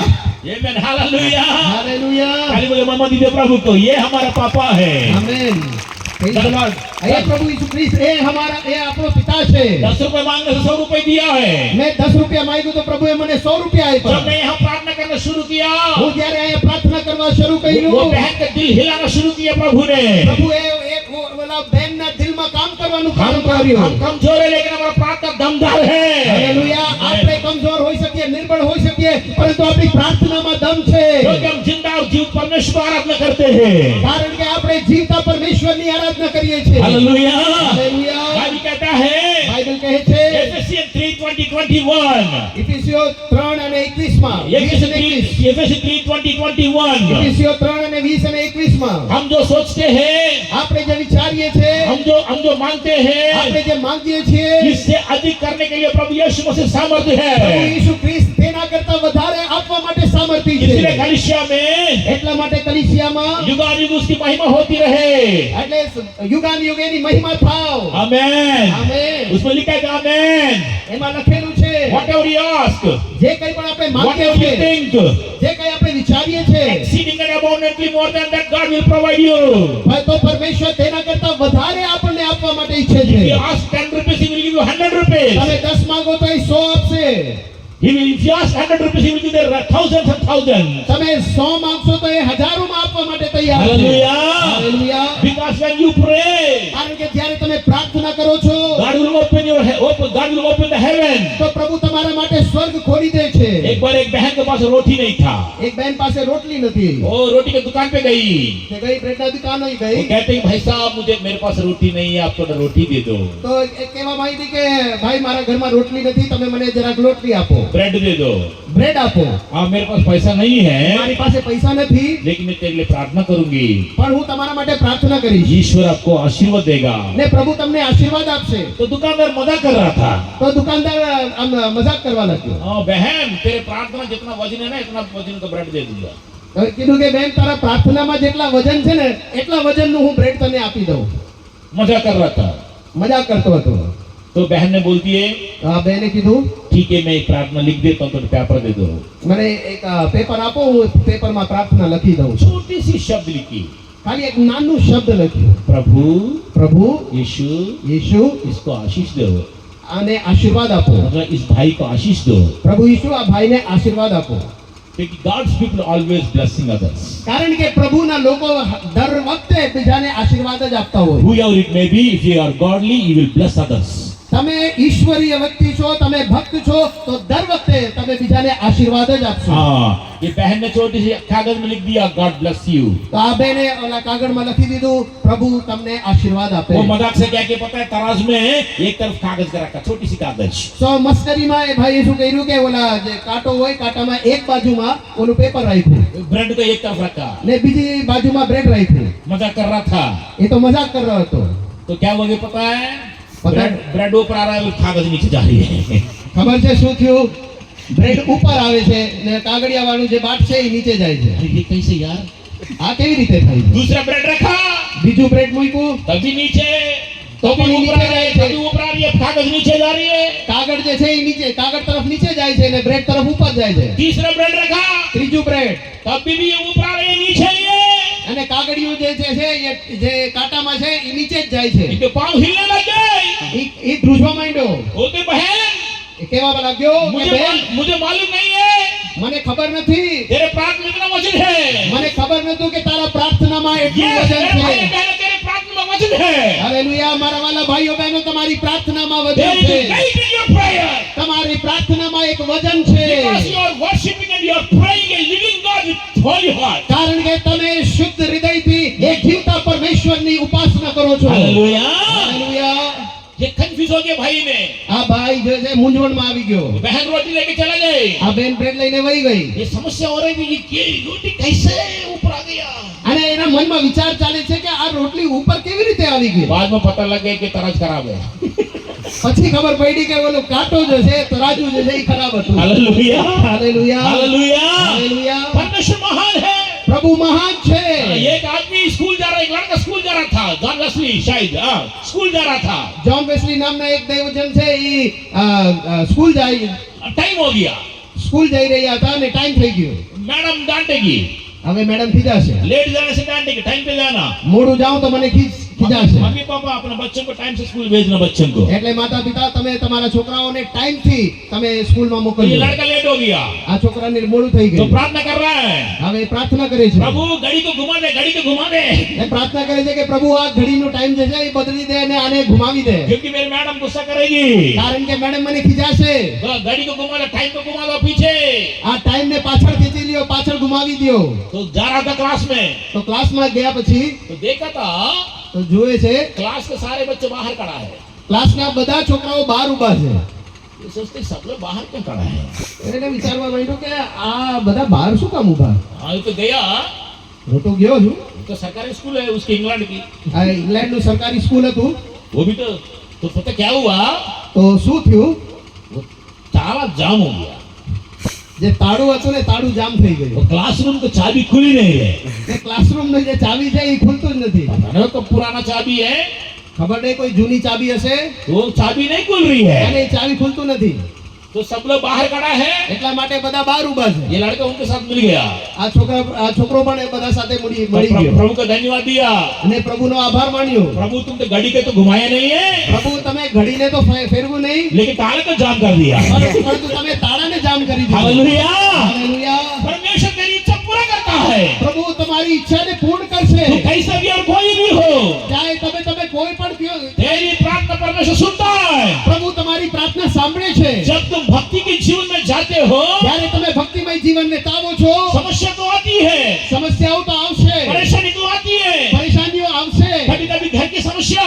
ये मैं हालेलुया। હાલેલુયા खाली बोले मामा दीजिए प्रभु को, ये हमारा पापा है। આમેન પ્રેઝ ધ લॉर्ड हे प्रभु यीशु ख्रिस्त ए हमारा ए આપણો પિતા છે 10 रुपए मांगने से 100 रुपए दिया है। મેં 10 રૂપિયા માંગ્યું તો પ્રભુએ મને 100 રૂપિયા આપ્યા जब मैं यहाँ प्रार्थना करना शुरू किया, હું જ્યારે અહીંયા પ્રાર્થના કરવા શરૂ वो કર્યું बहन का दिल हिलाना शुरू किया प्रभु ने। પ્રભુએ એક ઓલા બહેનના દિલમાં કામ કરવાનું કામ हम કર્યું कमजोर है, लेकिन हमारा प्रार्थना दमदार है। હાલેલુયા આપણે કમજોર હોઈ શકીએ નિર્બળ હોઈ શકીએ પરંતુ આપણી પ્રાર્થનામાં દમ છે क्योंकि हम जिंदा और जीवित परमेश्वर को आराधना करते हैं। કારણ કે આપણે જીવતા પરમેશ્વરની આરાધના કરીએ છીએ हालेलुया। હાલેલુયા बाइबल कहता है, બાઇબલ કહે છે एफेसियंस 3:20-21, ઇફિસિયો 3 અને 21 માં 20 અને 21 एफेसियंस 3:20-21, ઇફિસિયો 3 અને 20 અને 21 માં हम जो सोचते हैं, આપણે જે વિચારીએ છીએ हम जो मांगते हैं, આપણે જે માંગીએ છીએ इससे अधिक करने के लिए प्रभु यीशु मसीह सामर्थ्य પ્રભુ है। યીશુ ખ્રિસ્ત તેના કરતા વધારે આપવા માટે સામર્થ્ય इसलिए છે कलीसिया में એટલા માટે કલીસિયામાં युगानुग उसकी महिमा होती रहे। એટલે યુગાન એની મહિમા થાવ आमेन। આમેન उसमें लिखा है आमेन। એમાં લખેલું છે Whatever you ask, જે કંઈ પણ આપણે માંગીએ whatever you છીએ think, જે કંઈ આપણે વિચારીએ છીએ exceeding and abundantly more than that, God will provide you. તો પરમેશ્વર તેના કરતા વધારે આપણને આપવા માટે ઈચ્છે If છે you ask 10 rupees, He will give you 100 rupees. તમે 10 માંગો તો એ 100 આપશે He will, if you ask 100 rupees, He will give you thousands and thousands. તમે 100 માંગશો તો એ હજારોમાં આપવા માટે તૈયાર છે Hallelujah. Hallelujah Because when you pray, કારણ કે જ્યારે તમે પ્રાર્થના કરો છો God will open God will open the heaven. તો પ્રભુ તમારા માટે સ્વર્ગ ખોલી દે છે एक बार एक बहन के पास रोटी नहीं था, એક બેન પાસે રોટલી નથી वो रोटी की दुकान पे गई। તે ગઈ બ્રેડના દુકાને वो ગઈ कहते हैं भाई साहब मेरे पास रोटी नहीं है, आप थोड़ा रोटी दे दो, તો એક કહેવા માંગી કે ભાઈ મારા ઘરમાં રોટલી નથી તમે મને જરાક રોટલી આપો ब्रेड दे दो। બ્રેડ આપો हाँ, मेरे पास पैसा नहीं है, મારી પાસે પૈસા નથી लेकिन मैं तेरे लिए प्रार्थना करूंगी, પણ હું તમારા માટે પ્રાર્થના કરીશ ईश्वर आपको आशीर्वाद देगा। ને પ્રભુ તમને આશીર્વાદ આપશે तो दुकानदार मजाक कर रहा था। તો દુકાનદાર આમ મજાક કરવા લાગ્યો हाँ बहन, तेरे प्रार्थना जितना वजन है ना, इतना वजन का ब्रेड दे दूंगा। તો કીધું કે બેન તારા પ્રાર્થનામાં જેટલા વજન છે ને એટલા વજનનું હું બ્રેડ તને આપી દઉં मजाक कर रहा था। મજાક કરતો હતો तो बहन ने बोलती है, તો આ બેને કીધું ठीक है मैं एक प्रार्थना लिख देता हूँ, तो पेपर दे दो। મને એક પેપર આપો હું પેપરમાં પ્રાર્થના લખી દઉં છું छोटी सी शब्द लिखी, ખાલી એક નાનું શબ્દ લખ્યું, प्रभु પ્રભુ यीशु યીશુ इसको आशीष दो, આને આશીર્વાદ આપો, मतलब इस भाई को आशीष दो, પ્રભુ યીશુ આ ભાઈને આશીર્વાદ આપો. क्योंकि God's people are always blessing others. કારણ કે પ્રભુના લોકો દર વખતે બીજાને આશીર્વાદ જ આપતા હોય. Whoever it may be, if you are godly, you will bless others. તમે ઈશ્વરીય વ્યક્તિ છો, તમે ભક્ત છો, તો દર વખતે તમે બીજાને આશીર્વાદ જ આપશો. हाँ, ये बहन ने छोटी सी कागज में लिख दिया गॉड ब्लेस यू. તો આ બેને ઓલા કાગળમાં લખી દીધું, પ્રભુ તમને આશીર્વાદ આપે. वो मजाक से क्या कि पता है, तराजू में एक तरफ कागज का रखा, छोटी सी कागज, સો મસ્કરીમાં એ ભાઈએ શું કર્યું કે ઓલા જે કાંટો હોય, કાંટામાં એક બાજુમાં ઓલું પેપર રાખ્યું ब्रेड को एक तरफ रखा, ને બીજી બાજુમાં બ્રેડ રાખ્યું. मजाक कर रहा था. એ તો મજાક કરી રહ્યો હતો. तो क्या हुआ कि पता है, पता है? ब्रेड ऊपर आ रहा है, कागज नीचे जा रही है. ખબર છે શું થયું? બ્રેડ ઉપર આવે છે ને કાગળિયા વાળું જે બાટ છે એ નીચે જાય છે. अरे ये कैसे यार. આ કેવી રીતે થાય છે? दूसरा ब्रेड रखा, બીજું બ્રેડ મૂક્યું, तभी नीचे, तो भी ऊपर आ नीचे रही है, जाए तभी ऊपर आ रही है, कागज नीचे जा रही है. કાગળ જે છે એ નીચે, કાગળ તરફ નીચે જાય છે ને બ્રેડ તરફ ઉપર જાય છે. तीसरा ब्रेड रखा, ત્રીજું બ્રેડ, तभी भी ये ऊपर आ रही है, नीचे ही है. અને કાગળિયું જે છે એ જે કાંટામાં છે એ નીચે જ જાય છે. इनके पाँव हिलने लग गए. એ ધ્રુજવા માંડ્યો. बोलते बहन, એ કહેવા લાગ્યો કે બેન, मुझे मालूम नहीं है મને ખબર નથી, तेरे प्रार्थना में इतना वजन है. મને खबर नતું કે તારા પ્રાર્થનામાં ये એટલું વજન मेरे भाई છે. बहनों, तेरे प्रार्थना में वजन है. હાલેલુયા. મારા વાલા ભાઈઓ બહેનો, તમારી પ્રાર્થનામાં There વજન is છે. weight in your prayer. તમારી પ્રાર્થનામાં એક વજન છે. Because you are worshiping and you are praying and living God with holy heart. કારણ કે તમે શુદ્ધ હૃદયથી એક જીવતા પરમેશ્વરની ઉપાસના કરો છો. Hallelujah. હાલેલુયા. ये कंफ्यूज हो गया भाई में. આ ભાઈ જે છે મૂંઝવણમાં આવી ગયો. बहन रोटी लेके चला गए. આ બેન બ્રેડ લઈને વહી ગઈ ये समस्या हो रही थी, ये रोटी कैसे ऊपर आ गया. અને એના મનમાં વિચાર ચાલે છે કે આ રોટલી ઉપર કેવી રીતે આવી ગઈ. बाद में पता लग गया कि तराज खराब है. પછી ખબર પડી કે ઓલો કાંટો જે છે, તરાજુ જે છે એ ખરાબ હતું. Hallelujah. હાલેલુયા. Hallelujah. હાલેલુયા. परमेश्वर महान है. પ્રભુ મહાન છે. एक आदमी स्कूल जा रहा, एक लड़का स्कूल जा रहा था, जॉन वेस्ली शायद, हाँ, स्कूल जा रहा था. જ્હોન વેસ્લી નામના એક દૈવજન છે, એ સ્કૂલ टाइम हो गया, સ્કૂલ જઈ રહ્યા હતા અને ટાઈમ થઈ ગયો. मैडम डांटेगी. હવે મેડમ ખીજાશે. लेट जाने से डांटेगी, टाइम पे जाना. મોડું જાઉં તો મને ખીજાશે. मम्मी पापा अपने बच्चों को टाइम से स्कूल भेजना, बच्चों को. એટલે માતા પિતા તમે તમારા છોકરાઓને ટાઈમથી તમે સ્કૂલમાં तो ये મોકલજો. लड़का लेट हो गया, આ છોકરાને મોડું થઈ तो ગયું. प्रार्थना कर रहा है, હવે प्रार्थना કરે છે. प्रभु घड़ी को घुमा दे, घड़ी को घुमा दे. એ प्रार्थना કરે છે કે પ્રભુ આ ઘડીનો ટાઈમ જે છે એ બદલી દે અને આને ઘુમાવી દે. क्योंकि मेरी मैडम गुस्सा करेगी. કારણ કે મેડમ મને ખીજાશે. तो घड़ी को घुमा दो, टाइम को घुमा दो पीछे. આ ટાઈમને પાછળ ખેંચી લ્યો, પાછળ ઘુમાવી દ્યો. तो जा रहा था क्लास में, તો ક્લાસમાં ગયા પછી तो देखा था તો જોવે છે क्लास के सारे बच्चे बाहर खड़ा है. ક્લાસના બધા છોકરાઓ બહાર ઊભા છે. ये सोचते सब लोग बाहर क्यों खड़ा है. એને વિચારવા માંડ્યો કે આ બધા બહાર શું કામ ઊભા. हाँ, ये तो गया, હું તો ગયો છું. तो सरकारी स्कूल है उसके, इंग्लैंड की. આ ઇંગ્લેન્ડનું સરકારી સ્કૂલ હતું. वो भी तो पता क्या हुआ, તો શું થયું? वो ताला जाम हो गया. જે તાળું હતું ને તાળું જામ થઈ वो ગયું. क्लासरूम की चाबी खुली नहीं है. એ ક્લાસરૂમની જે ચાવી છે એ ખુલતું જ નથી. पता नहीं, तो पुराना चाबी है, ખબર નહીં, કોઈ જૂની ચાવી હશે वो चाबी नहीं खुल रही અને है. એ ચાવી ખુલતું નથી. तो सब लोग बाहर खड़ा है. એટલા માટે બધા બહાર ઊભા છે. ये लड़का उनके साथ मिल गया. આ છોકરો પણ એ બધા સાથે મળી ગયો प्रभु को धन्यवाद दिया. અને પ્રભુનો આભાર માન્યો. प्रभु तुम तो घड़ी के तो घुमाया नहीं है, પ્રભુ તમે ઘડીને તો ફેરવું નહીં, लेकिन ताले को जाम कर दिया. પરંતુ તમે તાળાને જામ કરી દીધું. हालेलुया. હાલેલુયા. परमेश्वर तेरी इच्छा पूरा करता है. પ્રભુ તમારી ઈચ્છાને પૂર્ણ કરશે. तू कैसा भी और कोई भी हो, ચાહે તમે કોઈ પણ કયો, तेरी प्रार्थना परमेश्वर सुनता है. પ્રભુ તમારી પ્રાર્થના સાંભળે છે. जब तुम भक्ति के जीवन में जाते हो, જ્યારે તમે ભક્તિમય જીવનને તાવો છો, समस्या तो आती है, સમસ્યાઓ તો આવશે, परेशानी तो आती है. પરેશાનીઓ આવશે. कभी कभी घर की समस्या,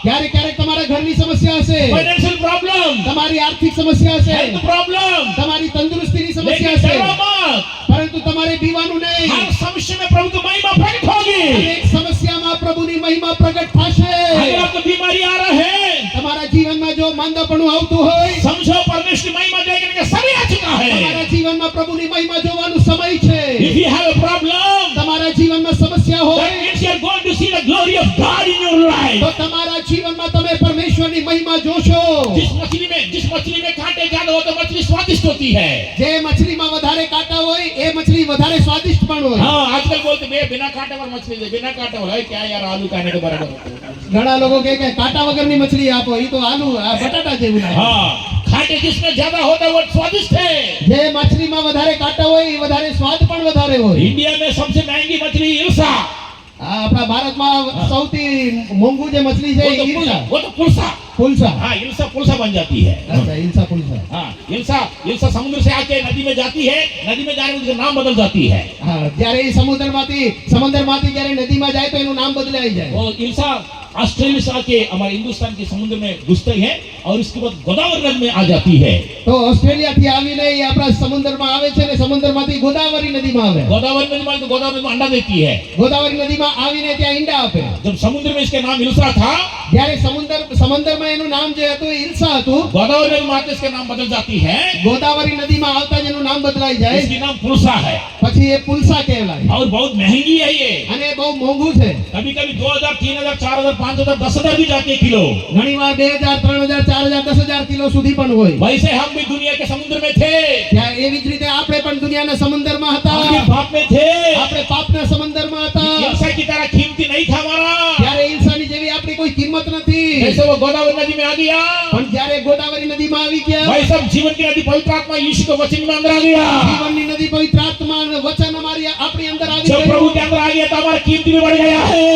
ક્યારેક ક્યારેક તમારા ઘરની સમસ્યા હશે, फाइनेंशियल प्रॉब्लम, તમારી આર્થિક સમસ્યા હશે, हेल्थ प्रॉब्लम. તમારી તંદુરસ્તીની સમસ્યા लेकिन હશે, डरो मत, પરંતુ તમારે બીવાનું નહીં. हर समस्या में प्रभु की महिमा प्रकट होगी. દરેક સમસ્યામાં પ્રભુની મહિમા પ્રગટ થશે. अगर आपको बीमारी आ रहा है, તમારા જીવનમાં જો માંદાપણું આવતું હોય, समझो परमेश्वर की महिमा देखने का समय आ चुका है. તમારા જીવનમાં પ્રભુની મહિમા જોવાનો સમય છે. If you have a problem, તમારા જીવનમાં સમસ્યા that હોય means you are going to see the glory of God in your life. તો તમારા જીવનમાં તમે પરમેશ્વરની મહિમા જોશો. जिस मछली में कांटे ज्यादा हो तो मछली स्वादिष्ट होती है. જે મછલીમાં વધારે કાંટા હોય હોય એ મછલી વધારે સ્વાદિષ્ટ પણ હોય. हाँ आजकल बोलते बे बिना कांटे वाली मछली दे, बिना कांटे वाला है क्या यार, आलू खाने के बराबर होता है। ઘણા લોકો કહે કે કાંટા વગરની મછલી આપો, એ તો આલુ આ બટાટા જેવું લાગે. हाँ कांटे जिसमें ज्यादा होता है वो स्वादिष्ट है। જે માછલીમાં વધારે કાંટા હોય એ વધારે સ્વાદ પણ વધારે હોય. इंडिया में सबसे महंगी मछली इल्सा, આ આપણા ભારતમાં સૌથી મોંઘું જે મછલી છે એ ઈલ્સા. वो तो पुलसा। પુલસા. हाँ इल्सा पुलसा बन जाती है। અચ્છા, ઈલ્સા પુલસા. हाँ इल्सा इल्सा समुद्र से आके नदी में जाती है, नदी में जाने में उसका नाम बदल जाती है। હા, જ્યારે એ સમુદ્રમાંથી જ્યારે નદીમાં જાય તો એનું નામ બદલાઈ જાય. वो इल्सा ऑस्ट्रेलिया से आके हमारे हिंदुस्तान के समुद्र में घुसते हैं और उसके बाद गोदावरी नदी में आ जाती है। તો ઓસ્ટ્રેલિયાથી આવીને એ આપણા સમુદ્રમાં આવે છે ને સમુદ્રમાંથી ગોદાવરી નદીમાં આવે. गोदावरी नदी में तो गोदावरी नदी में अंडा देती है। ગોદાવરી નદીમાં આવીને ત્યાં ઈંડા આપે. जब समुद्र में इसका नाम इल्सा था, જ્યારે સમુદ્રમાં એનું નામ જે હતું એ ઈલ્સા હતું. गोदावरी नदी में आते इसका नाम बदल जाती है, ગોદાવરી નદીમાં આવતા જ એનું નામ બદલાઈ જાય. इसकी नाम पुलसा है પછી એ પુલસા કહેવાય. और बहुत महंगी है ये। અને બહુ મોંઘું છે. कभी कभी 2000 3000 4000 5000 10000 भी जाती है किलो। ઘણીવાર 2000 3000 4000 10000 કિલો સુધી પણ હોય. वैसे हम भी दुनिया के समुद्र में थे, ત્યાં એવી જ રીતે આપણે પણ દુનિયાના સમુદ્રમાં हम હતા. भी पाप में थे। આપણે પાપના સમુદ્રમાં હતા. इल्सा की तरह कीमती नहीं था हमारा, ત્યારે ઈલ્સાની જેવી આપણી કોઈ કિંમત નથી. जैसे वो गोदावरी नदी में आ गया, પણ જ્યારે ગોદાવરી નદીમાં આવી ગયા, वैसे हम जीवन की नदी पवित्र आत्मा यीशु के वचन में अंदर आ गया। જીવનની નદી પવિત્ર આત્મા અને વચન આપણી અંદર આવી जब ગયું. प्रभु के अंदर आ गया तो हमारा कीमती भी बढ़ गया है।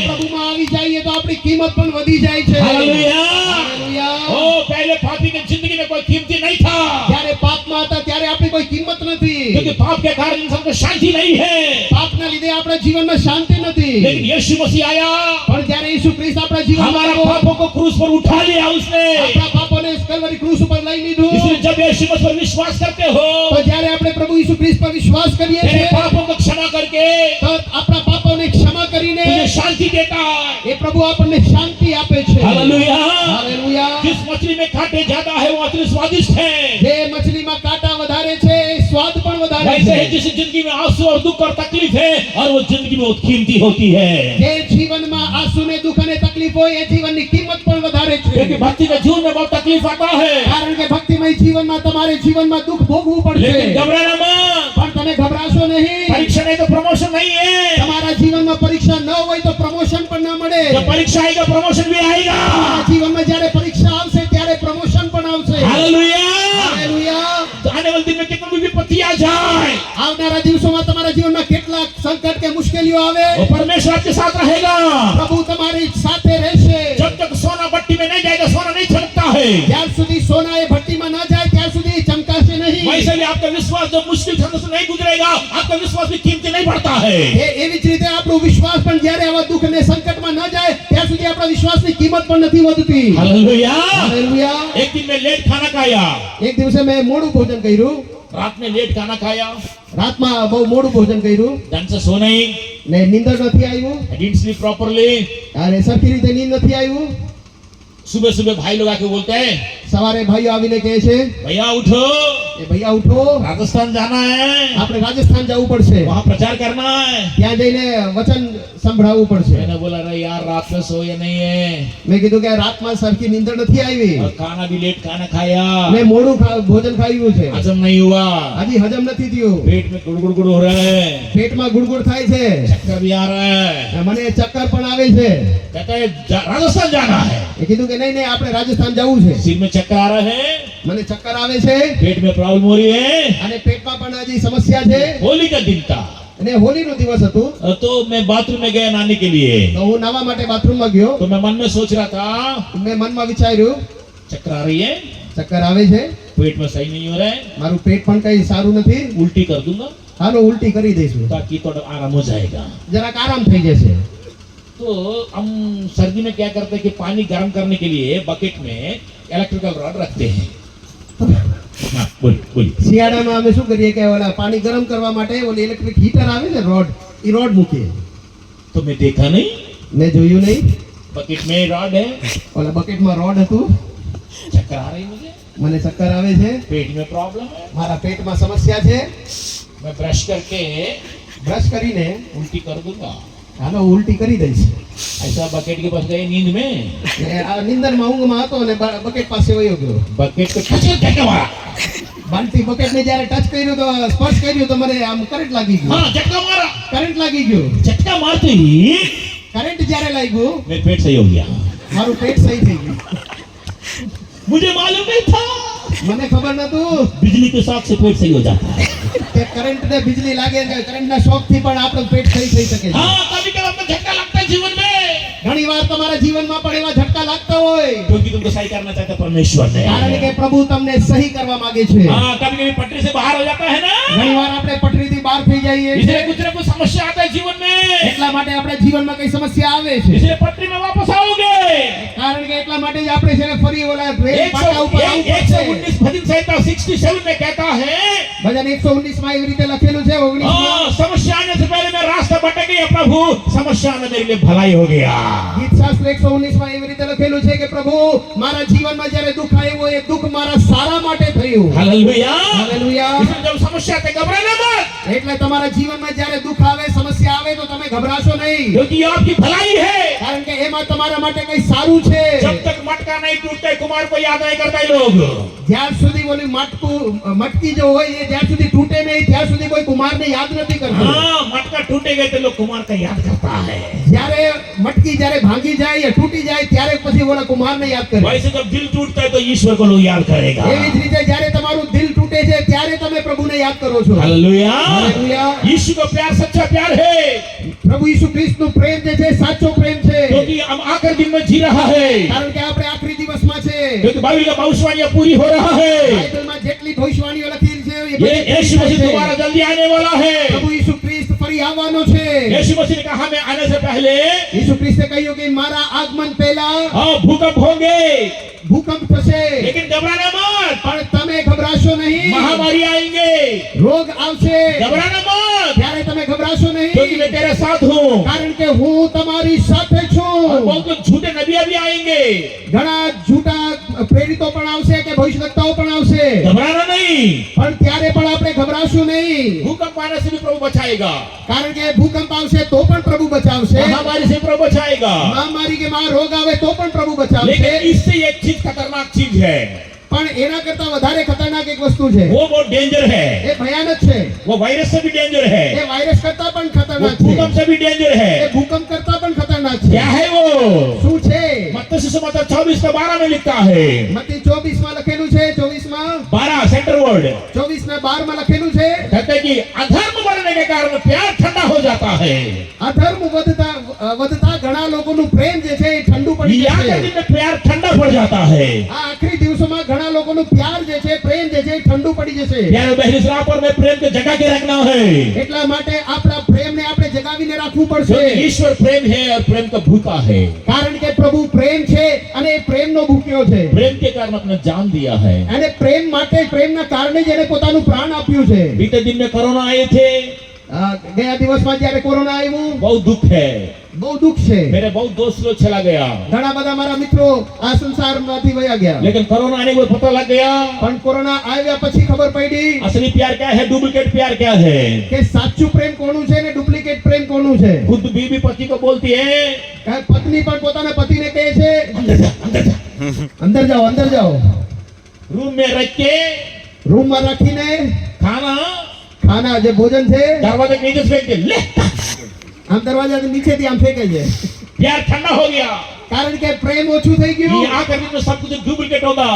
પ્રભુમાં આવી જઈએ તો આપણી કિંમત પણ વધી જાય છે. हालेलुया। હાલેલુયા. ओ पहले पापी की जिंदगी में कोई कीमती नहीं था, જ્યારે પાપમાં હતા ત્યારે આપણી કોઈ કિંમત નથી. क्योंकि पाप के कारण इंसान को शांति नहीं है। પાપના લીધે આપણા जीवનમાં शांति નથી. लेकिन यीशु मसीह आया, પણ જ્યારે ઈસુ ખ્રિસ્ત આપણા જીવનમાં हमारे આવ્યો, पापों को क्रूस पर उठा लिया उसने। આપણા પાપોને કલ્વરી ક્રૂસ ઉપર લઈ લીધું. इसलिए जब यीशु मसीह पर विश्वास करते हो, તો જ્યારે આપણે પ્રભુ ઈસુ ખ્રિસ્ત પર વિશ્વાસ કરીએ तेरे છીએ पापों को क्षमा करके તો આપણા પાપોને ક્ષમા કરીને तुझे शांति देता है। એ પ્રભુ આપણને શાંતિ આપે છે. हालेलुया। હાલેલુયા. जिस मछली में कांटे ज्यादा है वो मछली स्वादिष्ट है। જે મછલીમાં કાંટા વધારે છે એ સ્વાદ પણ વધારે वैसे છે. ही जिस जिंदगी में आंसू और दुख और तकलीफ है, और वो जिंदगी में बहुत कीमती होती है, જે જીવનમાં આંસુ ને દુઃખ અને તકલીફ હોય એ જીવનની કિંમત પણ વધારે क्योंकि છે. भक्ति के जीवन में बहुत तकलीफ आता है। કારણ કે ભક્તિમય જીવનમાં તમારે જીવનમાં દુઃખ ભોગવવું लेकिन પડશે. घबराना मत, પણ તમે ઘબરાશો નહીં. परीक्षा नहीं तो प्रमोशन नहीं है। તમારા જીવનમાં પરીક્ષા ન હોય તો પ્રમોશન પણ ન મળે. जब परीक्षा आएगा प्रमोशन भी आएगा। તમારા જીવનમાં જ્યારે પરીક્ષા આવશે ત્યારે પ્રમोशन પણ આવશે. हालेलुया। હાલેલુયા. तो आने वाले दिन में कितनी भी विपत्ति आ जाए, આવનારા દિવસોમાં તમારા જીવનમાં કેટલાક સંકટ કે મુશ્કેલીઓ આવે, वो परमेश्वर आपके साथ रहेगा। પ્રભુ તમારી સાથે રહેશે. जब तक सोना भट्टी में नहीं जाएगा, सोना नहीं चमकता है। જ્યાર સુધી સોના એ ભટ્ટીમાં ન જાય ત્યાર સુધી એ ચમકાશે નહીં. वैसे भी आपका विश्वास जब मुश्किल समय से नहीं गुजरेगा, आपका विश्वास भी कीमती नहीं बढ़ता है। એવી જ રીતે આપણો વિશ્વાસ પણ જ્યારે આવા દુઃખ અને સંકટમાં ન જાય ત્યાર સુધી આપણા વિશ્વાસની કિંમત પણ નથી વધતી. हालेलुया। હાલેલુયા. एक दिन में लेट खाना खाया, એક દિવસે મેં મોડું ભોજન કર્યું. रात में लेट खाना खाया, રાતમાં બહુ મોડું ભોજન કર્યું ढंग से सो नहीं, ને નીંદર નથી આવ્યું. I didn't sleep properly। અને સરખી રીતે નીંદ નથી આવ્યું. सुबह सुबह भाई लोग आके बोलते हैं, સવારે ભાઈઓ આવીને કહે છે भैया उठो, કે भैया उठो, राजस्थान जाना है, આપણે રાજસ્થાન જવું પડશે. वहाँ प्रचार करना है। ત્યાં જઈને વચન સંભળાવવું પડશે. मैंने बोला अरे यार रात में सोए नहीं है, મેં કીધું કે રાતમાં સરખી નીંદર નથી આવી. और खाना भी लेट खाना खाया, મેં મોડું ભોજન ખાયું છે, हजम नहीं हुआ, હજી હજમ નથી થયું. पेट में गुड़गुड़ गुड़ हो रहा है, પેટમાં ગુડગુડ થાય છે, चक्कर भी आ रहा है। મને ચક્કર પણ આવે છે. कहता है राजस्थान जाना है, એ કીધું કે નહીં નહીં આપણે રાજસ્થાन જવું છે. सिर में चक्कर आ रहा है, મને ચક્કર આવે છે पेट में प्रॉब्लम हो रही है। અને પેટમાં પણ હજી સમસ્યા છે. होली का दिन था, અને હોલીનો દિવસ હતું तो मैं बाथरूम में गया नहाने के लिए। તો હું નાવા માટે બાથરૂમમાં ગયો. तो मैं मन में सोच रहा था મેં મનમાં વિચાર્યું चक्कर आ रही है, ચક્કર આવે છે, पेट में सही नहीं हो रहा है, મારું પેટ પણ કઈ સારું નથી, उल्टी कर दूंगा હાલો ઉલટી કરી દઈશું, ताकि थोड़ा आराम हो जाएगा। જરાક આરામ થઈ જશે. तो हम सर्दी में क्या करते हैं कि पानी गर्म करने के लिए बकेट में इलेक्ट्रिकल रॉड रखते हैं। हाँ, बोलिए। શિયાળામાં અમે શું કરીએ કે ઓલા પાણી ગરમ કરવા માટે ઓલી ઇલેક્ટ્રિક હીટર આવે ને રોડ, એ રોડ મૂકીએ. तो मैं देखा नहीं, મેં જોયું નહીં, बकेट में रॉड है, ઓલા બકેટમાં રોડ હતું. चक्कर आ रही मुझे, મને ચક્કર આવે છે, पेट में प्रॉब्लम है। મારા પેટમાં સમસ્યા છે. मैं ब्रश करके બ્રશ કરીને उल्टी कर दूंगा। હાલો ઉલટી કરી દઈશ. ऐसा बकेट के पास गए नींद में, આ નીંદરમાં ઊંઘમાં હતો ને બકેટ પાસે વયો ગયો. बकेट को खींच के फेंका मारा। બાલ્ટી બકેટ ને જ્યારે ટચ કર્યું તો સ્પર્શ કર્યું તો મને આમ કરંટ લાગી ગયો, हाँ झटका मारा, કરંટ લાગી ગયો। झटका मारते ही કરંટ જ્યારે લાગ્યું मेरा पेट सही हो गया। મારું પેટ સહી થઈ ગયું। मुझे मालूम नहीं था મને ખબર નતું बिजली के शॉक से पेट सही हो जाता है। કે કરંટ ને बिजली લાગે કે કરંટના શોક થી પણ આપણું પેટ સહી થઈ શકે છે। हाँ कभी कभी आपको झटका लगता है जीवन में, ઘણી વાર તમારા જીવનમાં પણ એવા ઝટકા લાગતા હોય, क्योंकि तुमको सही करना चाहता परमेश्वर ने। કારણ કે પ્રભુ તમને સહી કરવા માંગે છે। हाँ कभी कभी पटरी से बाहर हो जाता है ना, ઘણી વાર આપણે પટરીથી બહાર થઈ જઈએ છીએ, इसलिए कुछ ना कुछ समस्या आता है जीवन में, એટલા માટે આપણે જીવનમાં કઈ સમસ્યા આવે છે, इसलिए पटरी में वापस आओगे। કારણ કે એટલા માટે જ આપણે છે ને ફરી ઓલા રેલ પાટા ઉપર આવવું પડશે। 119 भजन संहिता 67 में कहता है, ભજન 119 માં એવી રીતે લખેલું છે 19 માં हाँ समस्या आने से पहले मैं रास्ता भटक गया प्रभु, समस्या में मेरे लिए भलाई हो गया। ગીત શાસ્ત્ર 119 માં એવી રીતે લખેલું છે કે પ્રભુ મારા જીવનમાં જ્યારે દુઃખ આવ્યું એ દુઃખ મારા સારા માટે થયું। हालेलुया। હાલેલુયા। इसलिए जब समस्या आते घबराना मत, એટલે તમારા જીવનમાં જ્યારે દુઃખ આવે સમસ્યા આવે તો તમે ગભરાશો નહીં, क्योंकि ये आपकी भलाई है। કારણ કે એમાં તમારા માટે કઈ સારું છે। जब तक मटका नहीं टूटते कुमार को याद नहीं करता ये लोग। જ્યાર સુધી ઓલી મટકી જો હોય એ જ્યાર સુધી તૂટે નહીં ત્યાર સુધી કોઈ કુમારને યાદ નથી કરતો। हाँ मटका टूटे गए तो लोग कुमार का याद करता है। જ્યારે મટકી જ્યારે ભાંગી જાય या તૂટી જાય ત્યારે પછી ઓલા કુમારને યાદ કરે। वैसे जब दिल टूटता है तो ईश्वर को लोग याद करेगा। એવી જ રીતે જ્યારે તમારું દિલ તૂટે છે ત્યારે તમે પ્રભુને યાદ કરો છો। हालेलुया। હાલેલુયા। यीशु का प्यार सच्चा प्यार है, પ્રભુ ઈસુ ખ્રિસ્તનું પ્રેમ જે છે સાચો પ્રેમ છે, क्योंकि हम आखिर दिन में जी रहा है, કારણ કે આપણે આખરી દિવસમાં છે। क्योंकि बाइबल का भविष्यवाणी पूरी हो रहा है। બાઇબલમાં જેટલી ભવિષ્યવાણીઓ લખેલી છે એ ये બધી यीशु પૂરી मसीह થાય दोबारा છે। जल्दी आने वाला है। પ્રભુ ઈસુ ખ્રિસ્ત ફરી આવવાનો છે। यीशु मसीह ने कहा मैं आने से पहले ઈસુ ખ્રિસ્તે કહ્યું કે મારા આગમન પહેલા हाँ भूकंप होंगे, ભૂકંપ થશે, लेकिन घबराना मत, પણ તમે ગભરાશો નહીં। महामारी आएंगे, રોગ આવશે घबराना मत, ત્યારે તમે ગભરાશો क्योंकि નહીં, मैं तेरे साथ हूँ। કારણ કે હું તમારી સાથે और છું। बहुत कुछ झूठे नबिया भी आएंगे, ઘણા ઝૂઠા પ્રેરિતો પણ આવશે કે ભવિષ્યવક્તાઓ પણ આવશે, घबराना नहीं। પણ ત્યારે પણ આપણે ગભરાશું નહીં, भूकंप आने से भी प्रभु बचाएगा, કારણ કે ભૂકંપ આવશે તો પણ પ્રભુ બચાવશે, महामारी से प्रभु बचाएगा, મહામારી કે માં રોગ આવે તો પણ પ્રભુ બચાવશે। लेकिन इससे एक चीज खतरनाक चीज है, પણ એના કરતા વધારે ખતરનાક એક વસ્તુ છે, वो बहुत डेंजर है, એ ભયાનક છે, वो वायरस से भी डेंजर है, એ વાયરસ કરતા પણ वो ખતરનાક છે, भूकंप से भी डेंजर એ है। ભૂકંપ કરતા પણ ખતરનાક क्या છે। है वो? શું છે? मत्ती सुसमाचार 24:12 में लिखता है, મત્તી 24 માં લખેલું છે, 24 માં 12 सेंटर वर्ड 24 ને 12 માં લખેલું છે, कहते हैं कि अधर्म बढ़ने के कारण प्यार ठंडा हो जाता है। અધર્મ વધતા ઘણા લોકોનું પ્રેમ જે છે એ ઠંડુ પડી यहाँ के જશે। दिन में प्यार ठंडा पड़ जाता है। આ આખરી દિવસોમાં ઘણા લોકોનું પ્યાર જે છે પ્રેમ જે છે એ ઠંડુ પડી જશે। प्यार बहन इस राह पर में प्रेम को जगा के रखना है, એટલા માટે આપણા પ્રેમને આપણે જગાવીને રાખવું क्योंकि પડશે, ईश्वर प्रेम है और प्रेम का भूखा है। કારણ કે પ્રભુ પ્રેમ છે અને એ પ્રેમનો ભૂખ્યો છે, प्रेम के कारण अपना जान दिया है। અને પ્રેમ માટે પ્રેમના કારણે જ એને પોતાનું પ્રાણ આપ્યું છે। बीते दिन में कोरोना आए थे, ગયા દિવસમાં જ્યારે કોરોના આવ્યું बहुत दुख है, બહુ દુઃખ છે। मेरे बहुत दोस्त लोग चला गया, ઘણા બધા મારા મિત્રો આ સંસારમાંથી વયા ગયા, लेकिन कोरोना आने को पता लग गया પણ કોરોના આવ્યા પછી ખબર પડી असली प्यार क्या है, डुप्लीकेट प्यार क्या है। કે સાચું પ્રેમ કોનું છે ને ડુપ્લિકેટ પ્રેમ કોનું છે। खुद बीवी पति को बोलती है પત્ની પણ પોતાના પતિને કહે છે अंदर जा, अंदर जा। અંદર જાઓ અંદર જાઓ, रूम में रख के રૂમમાં રાખીને खाना ખાના જે ભોજન છે दरवाजे के नीचे से फेंक के ले, આમ દરવાજા નીચેથી આમ ફેંકે છે, प्यार ठंडा हो गया। કારણ કે પ્રેમ ઓછું થઈ ये ગયું आकर दिन में सब कुछ डुप्लीकेट होगा,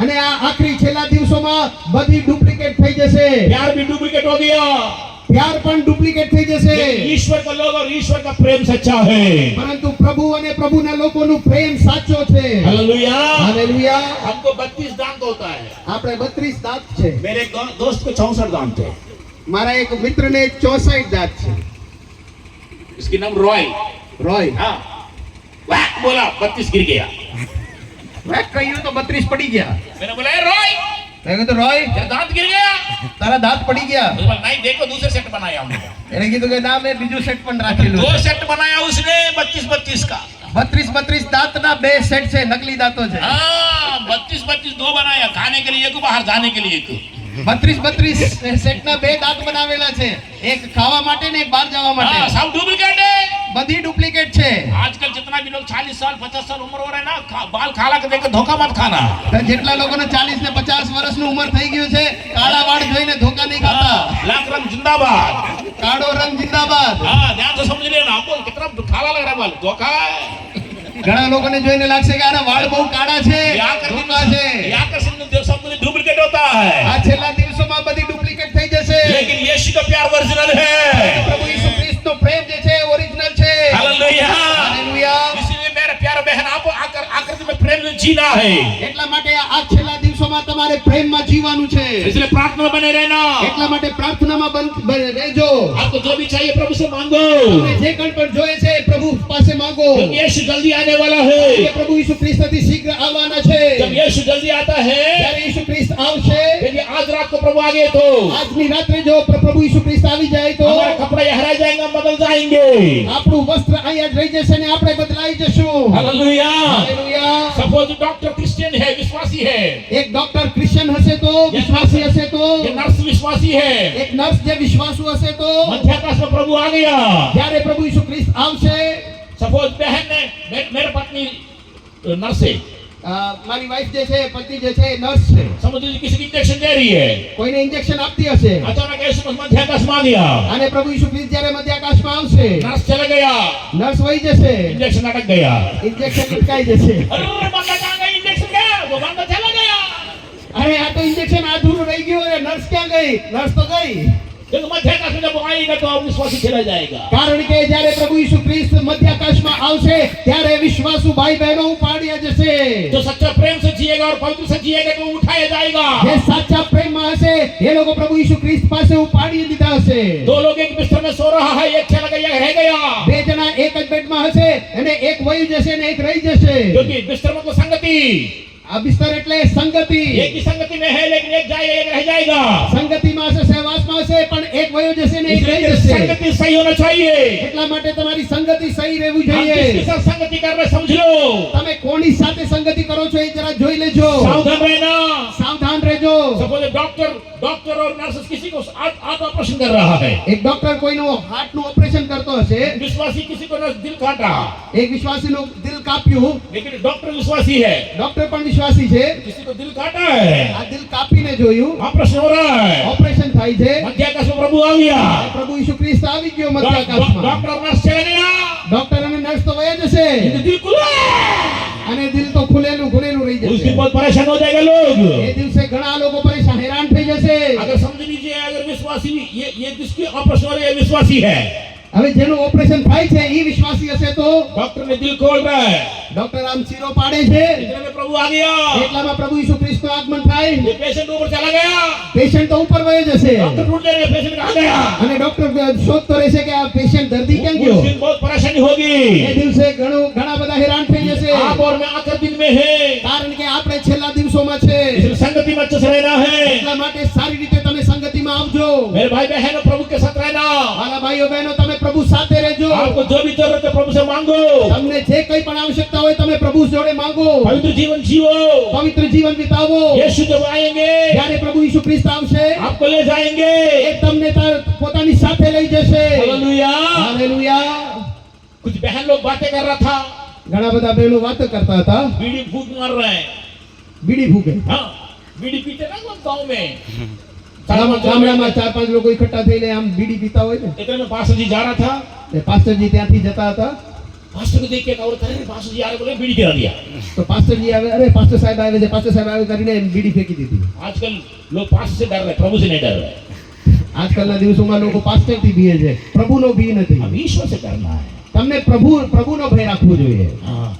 અને આ આખરી છેલ્લા દિવસોમાં બધી ડુપ્લિકેટ થઈ જશે, प्यार भी डुप्लीकेट हो गया। પ્યાર પણ ડુપ્લિકેટ થઈ જશે। लेकिन ईश्वर का लोग और ईश्वर का प्रेम सच्चा है। પરંતુ પ્રભુ અને પ્રભુના લોકોનું પ્રેમ સાચો છે। हालेलुया। હાલેલુયા। हमको 32 दांत होता है, આપણે 32 દાંત છે, मेरे एक दोस्त को 64 दांत है। મારા એક મિત્રને 64 દાંત છે। इसकी नाम रॉय। રોય हाँ वाह बोला 32 गिर गया। મેં કહ્યું તો 32 પડી ગયા। मैंने बोला "ए, रॉय મેં કીધું રોય तेरा दांत गिर गया"। તારા દાંત પડી ગયા। उसने बोला नहीं देखो दूसरे सेट बनाया हमने। એને કીધું કે ના મેં બીજું સેટ પણ રાખેલું दो છે। सेट बनाया उसने 32 का। 32 દાંતના બે સેટ છે, નકલી દાંતો છે। हाँ 32 दो बनाया, खाने के लिए एक, बाहर जाने के लिए एक। 32 સેટના બે દાંત બનાવેલા છે, એક ખાવા માટે ને એક બહાર જવા માટે। हाँ सब डुप्लीकेट है। બધી ડુપ્લિકેટ છે आजकल जितना भी लोग 40 साल 50 साल उम्र हो रहे हैं ना बाल खाला के देख धोखा मत खाना તો જેટલા લોકોને 40 ને 50 વર્ષની ઉંમર થઈ ગયું છે કાળા વાળ જોઈને ધોકા નહીં ખાતા लाख रंग जिंदाबाद કાળો રંગ जिंदाबाद हाँ ध्यान से समझ लेना हमको कितना खाला लग रहा है बाल धोखा है ઘણા લોકોને જોઈને લાગશે કે આના વાળ બહુ કાળા છે ધોકા છે आकर्षण सब कुछ डुप्लीकेट होता है આ છેલ્લા દિવસોમાં બધી ડુપ્લિકેટ થઈ જશે लेकिन यीशु का प्यार ओरिजिनल है પ્રભુ ઈસુ ખ્રિસ્તનો પ્રેમ જે છે ઓરિજિનલ છે हालेलुया હાલેલુયા इसलिए मेरे प्यारे बहन आपको आकृति में प्रेम में जीना है એટલા માટે આ છેલ્લા દિવસોમાં તમારે પ્રેમમાં જીવવાનું છે इसलिए प्रार्थना में बने रहना એટલા માટે પ્રાર્થનામાં રહેજો आपको जो भी चाहिए प्रभु से मांगो તમને જે કંઈ પણ જોઈએ છે પ્રભુ પાસે માંગો क्योंकि यीशु जल्दी आने वाला है કે પ્રભુ ઈસુ ખ્રિસ્ત અતિ શીઘ્ર આવવાના છે जब यीशु जल्दी आता है જ્યારે ઈસુ ખ્રિસ્ત આવશે यदि आज रात को प्रभु आ गए तो આજની રાત્રે જો પ્રભુ ઈસુ ખ્રિસ્ત આવી જાય તો हमारे कपड़े हरा जाएंगे हम बदल जाएंगे આપણું વસ્ત્ર અહીંયા જ રહી જશે ને આપણે બદલાઈ જશું hallelujah hallelujah suppose doctor Christian है विश्वासी है એક ડોક્ટર ક્રિશ્ચિયન હશે તો વિશ્વાસી હશે તો ये नर्स विश्वासी है એક નર્સ જે વિશ્વાસુ હશે તો मध्याकाश में प्रभु आ गया જ્યારે પ્રભુ ઈસુ ખ્રિસ્ત આવશે सपोज बहन ने मेरे पत्नी नर्स है મારી વાઈફ જે છે પતિ જે છે નર્સ છે समझ लीजिए किसी की इंजेक्शन दे रही है કોઈને ઇન્જેક્શન આપતી હશે अचानक यीशु मध्याकाश में आ गया અને પ્રભુ ઈસુ ખ્રિસ્ત જ્યારે મધ્યાકાશમાં આવશે नर्स चला गया નર્સ વહી જશે इंजेक्शन अटक गया ઇન્જેક્શન અટકાઈ જશે अरे बंदा कहाँ गया इंजेक्शन गया वो बंदा चला गया અરે આ તો ઇન્જેક્શન અધૂરું રહી ગયું અને નર્સ ક્યાં ગઈ નર્સ તો ગઈ क्योंकि मध्याकाश में जब आएगा तो विश्वासी चला जाएगा કારણ કે જ્યારે પ્રભુ ઈસુ ખ્રિસ્ત મધ્યાકાશમાં આવશે ત્યારે વિશ્વાસુ ભાઈ બહેનો ઉપાડ્યા જશે जो सच्चा प्रेम से जिएगा और पवित्र से जिएगा तो उठाया जाएगा જે સાચા પ્રેમમાં હશે એ લોકો પ્રભુ ઈસુ ખ્રિસ્ત પાસે ઉપાડી લીધા હશે दो लोग एक बिस्तर में सो रहा है एक चला गया रह गया બે જણા એક જ બેડમાં હશે અને એક વહી જશે ને એક રહી જશે क्योंकि बिस्तर में तो संगति આ બિસ્તર એટલે સંગતિ एक ही संगति में है लेकिन एक जाएगा एक रह जाएगा સંગતિમાં હશે સહવાસમાં હશે પણ એક વયો જશે ને એક રહી इसलिए જશે संगति सही होना चाहिए એટલા માટે તમારી સંગતિ સહી રહેવું हम જોઈએ किसके साथ संगति कर रहे समझ लो તમે કોની સાથે સંગતિ કરો છો એ જરા જોઈ લેજો सावधान रहना સાવધાન રહેજો सपोज डॉक्टर और नर्स किसी को आंख ऑपरेशन कर रहा है એક ડોક્ટર કોઈનું હાર્ટનું ઓપરેશન કરતો હશે विश्वासी किसी को नर्स दिल काटा એક વિશ્વાસીનું દિલ કાપ્યું लेकिन डॉक्टर विश्वासी है ડોક્ટર પણ વિશ્વાસી છે किसी को दिल काटा है આ દિલ કાપીને જોયું ऑपरेशन हो रहा है ઓપરેશન થાય છે मध्याकाश में प्रभु आ गया પ્રભુ ઈસુ ખ્રિસ્ત આવી ગયો મધ્યાકાશમાં डॉक्टर और नर्स चला गया ડોક્ટર અને નર્સ તો વયા જશે इनके दिल खुला અને દિલ તો ખુલેલું રહી उस જશે दिन बहुत परेशान हो जाएगा लोग એ દિવસે ઘણા લોકો પરેશાન હેરાન થઈ જશે अगर समझ लीजिए अगर विश्वासी ये जिसकी ऑपरेशन हो रही है विश्वासी है હવે જેનું ઓપરેશન થાય છે ઈ વિશ્વાસી હશે તો डॉक्टर ने दिल खोल रहा है ડોક્ટર આમ ચીરો પાડે છે इतने में प्रभु आ गया એટલામાં પ્રભુ ઈસુ ખ્રિસ્તનું આગમન થાય ये पेशेंट ऊपर चला गया પેશન્ટ તો ઉપર વયો જશે डॉक्टर ढूंढ रहे पेशेंट आ गया અને ડોક્ટર શોધતો રહેશે કે આ પેશન્ટ દર્દી ક્યાં उस ગયો दिन बहुत परेशानी होगी એ દિવસે ઘણા બધા હેરાન થઈ જશે आप और मैं आखिर दिन में है કારણ કે આપણે છેલ્લા દિવસોમાં છે इसलिए संगति में अच्छे से रहना है એટલા માટે સારી રીતે તમે સંગતિમાં આવજો मेरे भाई बहन प्रभु के साथ रहना મારા ભાઈઓ બહેનો તમે પ્રભુ સાથે રહેજો आपको जो भी जरूरत है प्रभु से मांगो તમને જે કંઈ પણ આવશ્યકતા હોય તમે પ્રભુ જોડે માંગો पवित्र जीवन जियो પવિત્ર જીવન વિતાવો यीशु जब आएंगे જ્યારે પ્રભુ ઈસુ ખ્રિસ્ત આવશે आपको ले जाएंगे એ તમને પોતાની સાથે લઈ જશે हालेलुया હાલેલુયા कुछ बहन लोग बातें कर रहा था ઘણા બધા બહેનો વાતો કરતા હતા बीड़ी फूक मार रहे हैं બીડી ફૂકે हाँ बीड़ी पीते ना वो गाँव में ગામડામાં 4-5 લોકો એકઠા થઈને આમ બીડી પીતા હોય ને इतने में पास्टर जी जा रहा था તે પાસ્ટરજી ત્યાંથી જતા હતા पास्टर को देख के एक औरत अरे पास्टर जी आ रहे बोले बीड़ी गिरा दिया તો પાસ્ટરજી આવે અરે પાસ્ટર સાહેબ આવે છે પાસ્ટર સાહેબ આવે કરીને એમ બીડી ફેંકી દીધી आजकल लोग पास्टर से डर रहे प्रभु से नहीं डर रहे આજકાલના દિવસોમાં લોકો પાસ્ટરથી બીએ છે પ્રભુનો ભી નથી अब ईश्वर से डरना है તમને પ્રભુનો ભય રાખવો જોઈએ हाँ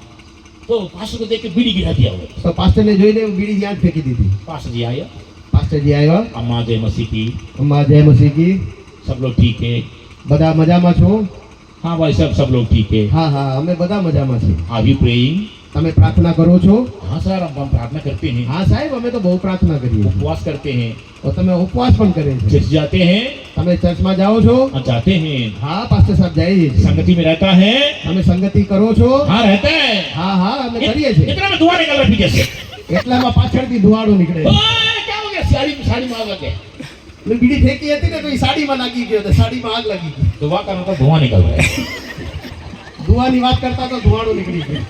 तो पास्टर को देख के बीड़ी गिरा दिया वो તો પાસ્ટરને જોઈને બીડી ત્યાં જ ફેંકી દીધી पास्टर जी आया પાસ્ટરજી આવ્યા अम्मा जय मसीह की અમ્મા જય મસીહ કી सब लोग ठीक है બધા મજામાં છો हाँ भाई सब लोग ठीक है હા હા અમે બધા મજામાં છીએ आर यू प्रेइंग તમે प्रार्थना करो છો हाँ सर हम प्रार्थना करते हैं હા સાહેબ અમે તો બહુ પ્રાર્થના કરીએ છીએ उपवास करते हैं તો તમે ઉપવાસ પણ કરે છે चर्च जाते हैं તમે ચર્ચમાં જાઓ છો हाँ जाते हैं હા પાસ્ટર સાહેબ જઈએ છીએ संगति में रहता है તમે સંગતિ કરો છો हाँ रहता है હા હા અમે કરીએ છીએ इतना में धुआं निकल रहा है पीछे से એટલામાં પાછળથી ધુવાડો નીકળે ओए, क्या हो गया साड़ी में आग लग गया એટલે બીડી ફેંકી હતી ને તો એ સાડીમાં લાગી ગયો તો સાડીમાં આગ લાગી ગઈ दुआ का मतलब धुआं निकल रहा है ધુઆની વાત કરતા તો ધુવાણું નીકળી ગયું.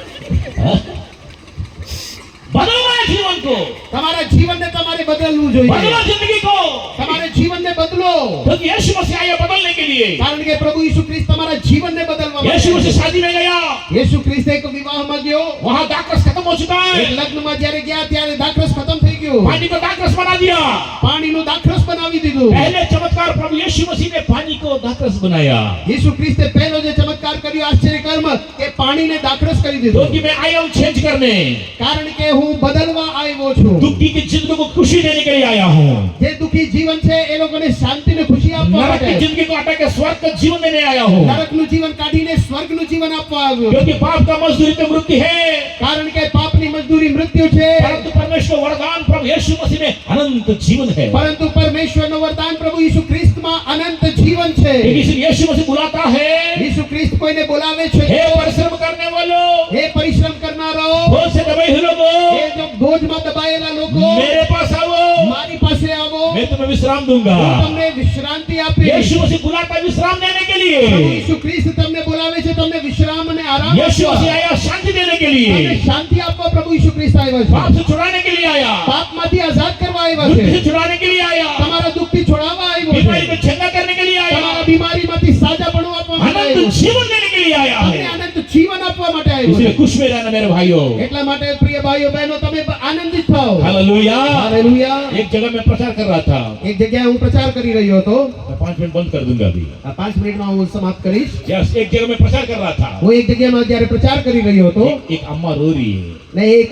बदलना है जीवन को, તમારા જીવનને તમારે બદલવું જોઈએ. बदलो जिंदगी को, તમારે જીવનને બદલો. क्योंकि यीशु मसीह आया बदलने के लिए। કારણ કે પ્રભુ યીશુ ખ્રિસ્ત તમારા જીવનને બદલવા માટે यीशु मसीह शादी में गया, યેશુ ખ્રિસ્ત એક વિવાહમાં ગયો. वहां दाखरस खत्म हो चुका એક है, લગ્નમાં જ્યારે ગયા ત્યારે દાખરસ ખતમ થઈ ગયો. पानी को दाखरस बना दिया। પાણીનું દાખરસ બનાવી દીધું. पहले चमत्कार प्रभु यीशु मसीह ने पानी को दाखरस बनाया, યેશુ ખ્રિસ્તે પહેલો જે ચમત્કાર કર્યો આશ્ચર્ય કર્મ કે પાણીને દાખરસ કરી દીધું. क्योंकि मैं आया हूं चेंज करने, કારણ કે હું બદલવા આવ્યો છું. दुखी की जिंदगी को खुशी देने के लिए आया हूं, જે દુખી જીવન છે એ લોકોને શાંતિ ને ખુશી આપવા नरक की માટે, जिंदगी को हटा के स्वर्ग का जीवन देने आया हूं। નરકનું જીવન કાઢીને સ્વર્ગનું જીવન આપવા આવ્યો. क्योंकि पाप का मजदूरी तो मृत्यु है, કારણ કે પાપની મજદૂરી મૃત્યુ છે, परंतु परमेश्वर वरदान प्रभु यीशु मसीह में अनंत जीवन है। પરંતુ પરમેશ્વરનું વરદાન પ્રભુ યીશુ ખ્રિસ્તમાં અનંત જીવન છે. इसलिए यीशु मसीह बुलाता है, યીશુ ખ્રિસ્ત કોઈને બોલાવે છે. हे परिश्रम करने वालों, હે પરિશ્રમ કરનારાઓ, बोझ से दबाए हुए लोगों, હે જો બોજમાં દબાયેલા લોકો, मेरे पास आओ, મારી પાસે આવો, मैं तुम्हें विश्राम दूंगा। હું તમને વિશ્રાંતિ આપીશ. यीशु मसीह बुलाता है विश्राम देने के પ્રભુ लिए। યીશુ ખ્રિસ્ત તમને બોલાવે છે તમને વિશ્રામ અને આરામ यीशु આપવા. मसीह आया शांति देने के તમને लिए, શાંતિ આપવા પ્રભુ યીશુ ખ્રિસ્ત આવ્યા છે. पाप से छुड़ाने के लिए आया, પાપમાંથી આઝાદ કરવા આવ્યા मृत्यु से છે. छुड़ाने के लिए आया, તમારા દુઃખથી છોડાવવા આવ્યો बीमारी છે. में चंगा करने के लिए आया, તમારા બીમારીમાંથી સાજાપણું આપવા માટે આવ્યો अनंत છે. जीवन देने के लिए आया તમને है। અનંત જીવન આપવા માટે આવ્યો इसलिए છે. खुश में रहना मेरे भाइयों। એટલા માટે પ્રિય ભાઈઓ બહેનો તમે આનંદિત થાઓ. हालेलुया। હાલેલુયા. एक जगह मैं प्रचार कर रहा था, એક જગ્યાએ હું પ્રચાર કરી રહ્યો હતો. मैं 5 मिनट बंद कर दूंगा अभी। આ 5 મિનિટમાં હું સમાપ્ત કરીશ. यस, एक जगह मैं प्रचार कर रहा था, હું એક જગ્યામાં જ્યારે પ્રચાર કરી રહ્યો હતો एक अम्मा रो रही है, ને એક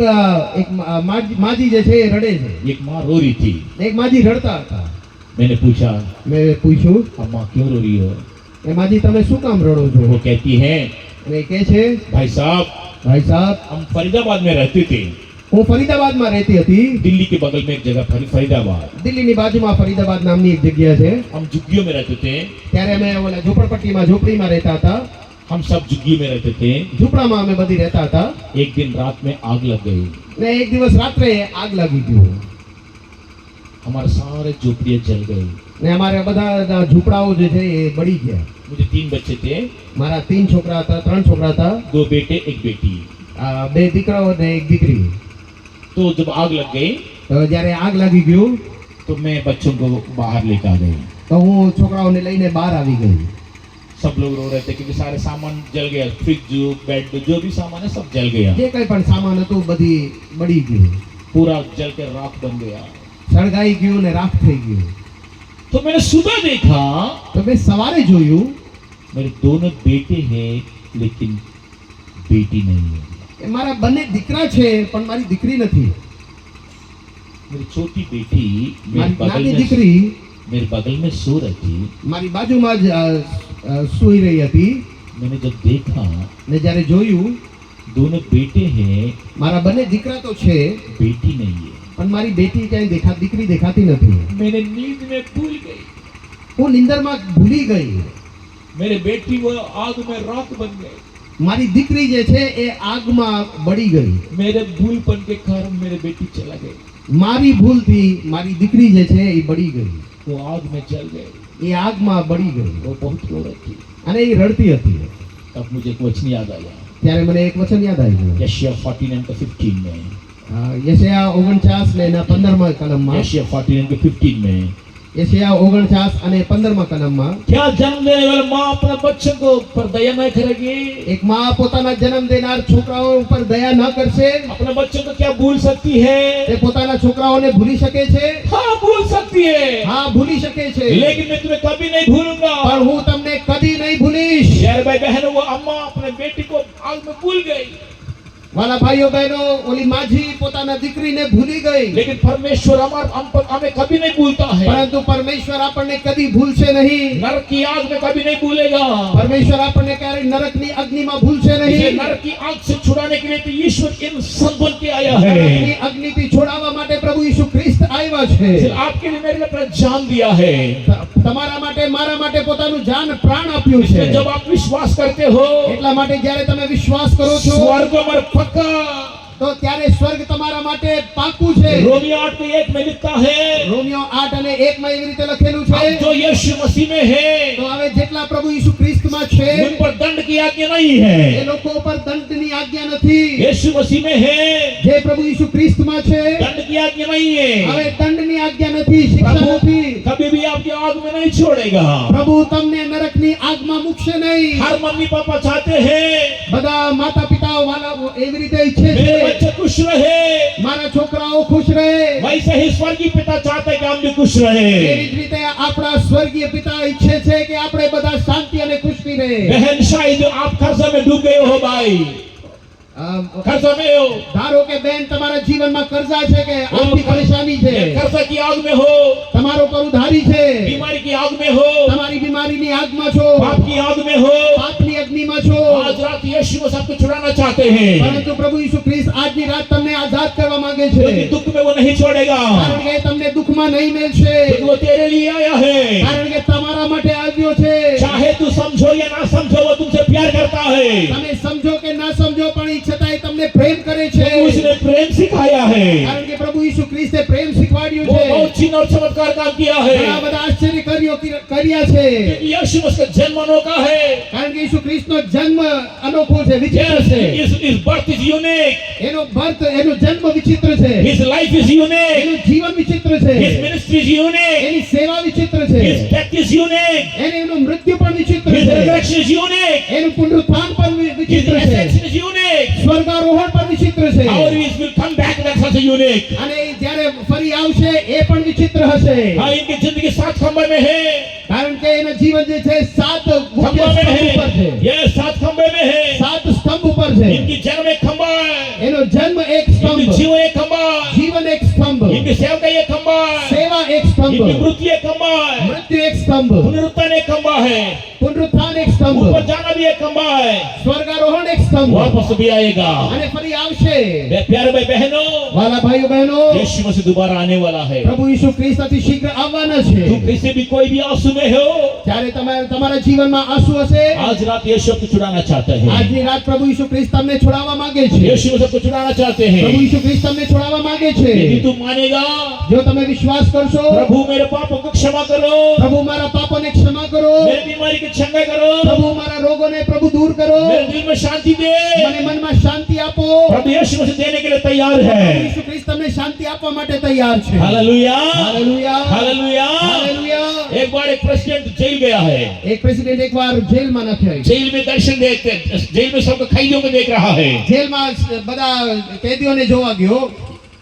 માજી જે છે એ રડે છે. एक माँ रो रही थी। એક માજી રડતા હતા. मैंने पूछा, મેં પૂછ્યું, अम्मा क्यों रो रही हो? એ માજી તમે શું કામ રડો છો? वो कहती है, અને એ કહે છે, भाई साहब, ભાઈ સાહેબ, हम फरीदाबाद में रहते थे, હું ફરીદાબાદમાં રહેતી હતી. दिल्ली के बगल में एक जगह फरीदाबाद, દિલ્હીની બાજુમાં ફરીદાબાદ નામની એક જગ્યા છે. हम झुग्गियों में रहते थे, ત્યારે અમે ઓલા ઝૂંપડીમાં રહેતા હતા. हम सब झुग्गी में रहते थे। ઝૂંપડામાં અમે બધી રહેતા હતા. एक दिन रात में आग लग गई, ને એક દિવસ રાત્રે આગ લાગી ગયું हमारे सारे झोपड़ियाँ जल गई। ને અમારા બધા ઝૂંપડાઓ જે છે એ બળી ગયા. मुझे 3 बच्चे थे, મારા 3 છોકરા હતા, 3 છોકરા હતા. 2 बेटे 1 बेटी। 2 દીકરાઓ ને 1 દીકરી. तो जब आग लग गई તો જ્યારે આગ લાગી ગયું तो मैं बच्चों को बाहर लेकर आ गई। તો હું છોકરાઓને લઈને બહાર આવી ગઈ. सब लोग रो रहे थे क्योंकि सारे सामान जल गया, फ्रिज, बेड, जो भी सामान है सब जल गया, જે કંઈ પણ સામાન હતું બધી બળી ગયું, पूरा जल के राख बन गया। સળગાઈ ગયું ને રાખ થઈ ગયું. तो मैंने सुबह देखा, તો મેં સવારે જોયું मेरे दोनों बेटे हैं लेकिन बेटी नहीं है। કે મારા બંને દીકરા છે પણ મારી દીકરી નથી. मेरी छोटी बेटी મારી નાની દીકરી मेरे बगल में सो रही थी। મારી બાજુમાં જ સૂઈ રહી હતી. मैंने जब देखा, ને જ્યારે જોયું दोनों बेटे हैं, મારા બંને દીકરા તો છે बेटी नहीं है। પણ મારી બેટી ક્યાંય દીકરી દેખાતી નથી. मैंने नींद में भूल गई, હું નિંદરમાં ભૂલી ગઈ. मेरे बेटी वो आग में राख बन गई। મારી દીકરી જે છે એ આગમાં બળી ગઈ. मेरे भूलपन के कारण मेरे बेटी चला गई, મારી ભૂલથી મારી દીકરી જે છે એ બળી ગઈ. वो आग में जल गई। એ આગમાં બળી ગઈ वो बहुत रो रही थी। અને એ રડતી હતી. तब मुझे एक वचन याद आया, ત્યારે મને એક વચન યાદ આવ્યું. यशायाह 49:15 में, યશયા 49 ને એના 15મા કલમમાં, यशायाह 49:15 में, યશયા 49 અને 15મા કલમમાં, क्या जन्म देने वाले माँ अपने बच्चों को पर दया नहीं करेगी? એક માં પોતાના જન્મ દેનાર છોકરાઓ ઉપર દયા ન કરશે? अपने बच्चों को क्या भूल सकती है? તે પોતાના છોકરાઓને ભૂલી શકે છે? हाँ, भूल सकती है, હા, ભૂલી શકે છે. लेकिन मैं तुम्हें कभी नहीं भूलूंगा। પણ હું તમને કદી નહીં ભૂલીશ. यार भाई बहनों, वो अम्मा अपने बेटी को आग में भूल गई, વાલા ભાઈઓ બહેનો, ઓલી માજી પોતાના દીકરીને ભૂલી ગઈ. लेकिन परमेश्वर हमें कभी नहीं भूलता है। પરંતુ પરમેશ્વર આપણને કદી ભૂલશે નહીં. नरक की आग में कभी नहीं भूलेगा। પરમેશ્વર આપણને ક્યારેય નરકની અગ્નિમાં ભૂલશે इसे નહીં. नरक की आग से छुड़ाने के लिए तो ईश्वर इंसान बन के आया નરકની है। અગ્નિથી છોડાવવા માટે પ્રભુ ઈસુ ખ્રિસ્ત આવ્યા છે. इसे आपके लिए मेरे लिए अपना जान दिया है। તમારા માટે મારા માટે પોતાનું જાન પ્રાણ આપ્યું છે. इसलिए जब आप विश्वास करते हो, એટલા માટે જ્યારે તમે વિશ્વાસ કરો છો स्वर्ग में पक्का તો ત્યારે સ્વર્ગ તમારા માટે પાકું છે. रोमियो 8:1 में लिखता है, રોમિયો 8 અને 1 માં એવી રીતે લખેલું છે, अब जो यीशु मसीह में है તો હવે જેટલા પ્રભુ ઈસુ ખ્રિસ્તમાં છે उन पर दंड की आज्ञा नहीं એ है. લોકો ઉપર દંડની આજ્ઞા નથી. यीशु मसीह में है જે પ્રભુ ઈસુ ખ્રિસ્તમાં છે दंड की आज्ञा नहीं હવે है. દંડની આજ્ઞા નથી, શિક્ષા प्रभु નથી. कभी भी आपकी आग में नहीं छोड़ेगा. પ્રભુ તમને નરકની આગમાં મૂકશે નહીં. हर मम्मी पापा चाहते हैं બધા માતા પિતાઓ વાલા એવી રીતે ઈચ્છે मेरे છે बच्चे खुश रहे, મારા છોકરાઓ ખુશ રહે. वैसे ही स्वर्गीय पिता चाहते हैं कि हम भी खुश એવી रहे. જ રીતે આપણા સ્વર્ગીય પિતા ઈચ્છે છે કે આપણે બધા શાંતિ અને ખુશી રહે. बहन शायद आप कर्जा में डूब गए हो भाई, कर्जा में हो, ધારો કે બેન તમારા જીવનમાં कर्जा છે કે આર્થિક પરેશાની છે, कर्जा की आग में हो, તમારો પર ઉધારી છે, बीमारी की आग में हो, તમારી બીમારીની આગમાં છો, पाप की आग में हो. પાપની અગ્નિમાં છો. आज रात यीशु को सबको छुड़ाना चाहते हैं, પરંતુ પ્રભુ ઈસુ ખ્રિસ્ત આજની રાત તમને આઝાદ કરવા માંગે क्योंकि છે. दुख में वो नहीं छोड़ेगा, કારણ કે તમને દુઃખમાં નહીં મેલશે. क्योंकि वो तेरे लिए आया है. કારણ કે તમારા માટે આવ્યો છે. चाहे तू समझो या ना समझो, वो तुमसे प्यार करता है. તમે સમજો કે ના સમજો પણ ઈ છતાંય તમને પ્રેમ કરે છે. क्योंकि उसने प्रेम सिखाया है, કારણ કે પ્રભુ ઈસુ ખ્રિસ્તે પ્રેમ શીખવાડ્યું वो છે. बहुत चिन्ह और चमत्कार काम किया है. ઘણા બધા આશ્ચર્ય કર્યા છે. क्योंकि यीशु उसका जन्म अनोखा है. કારણ કે ઈસુ ખ્રિસ્તનો જન્મ અનોખો છે, વિચિત્ર Yes, છે. his birth is unique. એનો જન્મ વિચિત્ર છે. His life is unique. એનું જીવન વિચિત્ર છે. His ministry is unique. એની સેવા વિચિત્ર છે. His death is unique. એનું મૃત્યુ પણ વિચિત્ર His છે. resurrection is unique. એનું પુનરુત્થાન પણ His વિચિત્ર છે. ascension is unique. સ્વર્ગારોહણ પણ વિચિત્ર છે. How he will come back, that's also unique. અને ઈ જ્યારે ફરી આવશે એ પણ વિચિત્ર હશે. हाँ, इनकी जिंदगी 7 खंबे में है. કારણ કે એનું જીવન જે છે 7 મુખ્ય खंबा में સ્તંભ ઉપર है. છે. ये 7 खंबे में है. 7 સ્તંભ ઉપર છે. इनकी जन्म एक खंबा है. એનો જન્મ એક इनकी સ્તંભ, जीवन एक खंबा है. જીવન એક સ્તંભ, इनकी सेवका एक खंबा है. સેવા એક સ્તંભ, इनकी मृत्यु एक खंबा है. મૃત્યુ એક સ્તંભ, पुनरुत्थान एक खंबा है. પુનરુત્થાન એક સ્તંભ, ऊपर जाना भी एक खंबा है. સ્વર્ગારોહણ એક સ્તંભ वापस भी आएगा. અને ફરી આવશે. प्यारे भाई बहनों, વાલા ભાઈઓ બહેનો, यीशु मसीह दोबारा आने वाला है. પ્રભુ ઈસુ ખ્રિસ્ત અતિ શીઘ્ર આવવાના છે. तू किसी भी कोई भी आंसू में हो, જ્યારે તમારા જીવનમાં આંસુ હશે, आज रात यीशु आपको छुड़ाना चाहता है. આજની રાત પ્રભુ ઈસુ ખ્રિસ્ત તમને છોડાવવા માંગે છે. यीशु मसीह आपको छुड़ाना चाहते પ્રભુ हैं. ઈસુ ખ્રિસ્ત તમને છોડાવવા માંગે છે. यदि तू मानेगा, જો તમે વિશ્વાસ કરશો, प्रभु मेरे पापों को क्षमा करो, પ્રભુ મારા પાપોને ક્ષમા કરો, मेरी बीमारी की क्षमा करो, પ્રભુ મારા રોગોને પ્રભુ દૂર કરો, मेरे दिल में शांति दे. મને મનમાં શાંતિ આપો. प्रभु यीशु मसीह देने के लिए तैयार પ્રભુ है. ઈસુ ખ્રિસ્ત તમને શાંતિ આપવા માટે તૈયાર છે. Hallelujah, hallelujah, hallelujah. હાલેલુયા. एक बार एक प्रेसिडेंट जेल गया है. એક પ્રેસિડેન્ટ એકવાર જેલમાં નાખ્યા. जेल में दर्शन देखते, जेल में सबको कैदियों को देख रहा है. જેલમાં બધા कैदीઓને જોવા ગયો.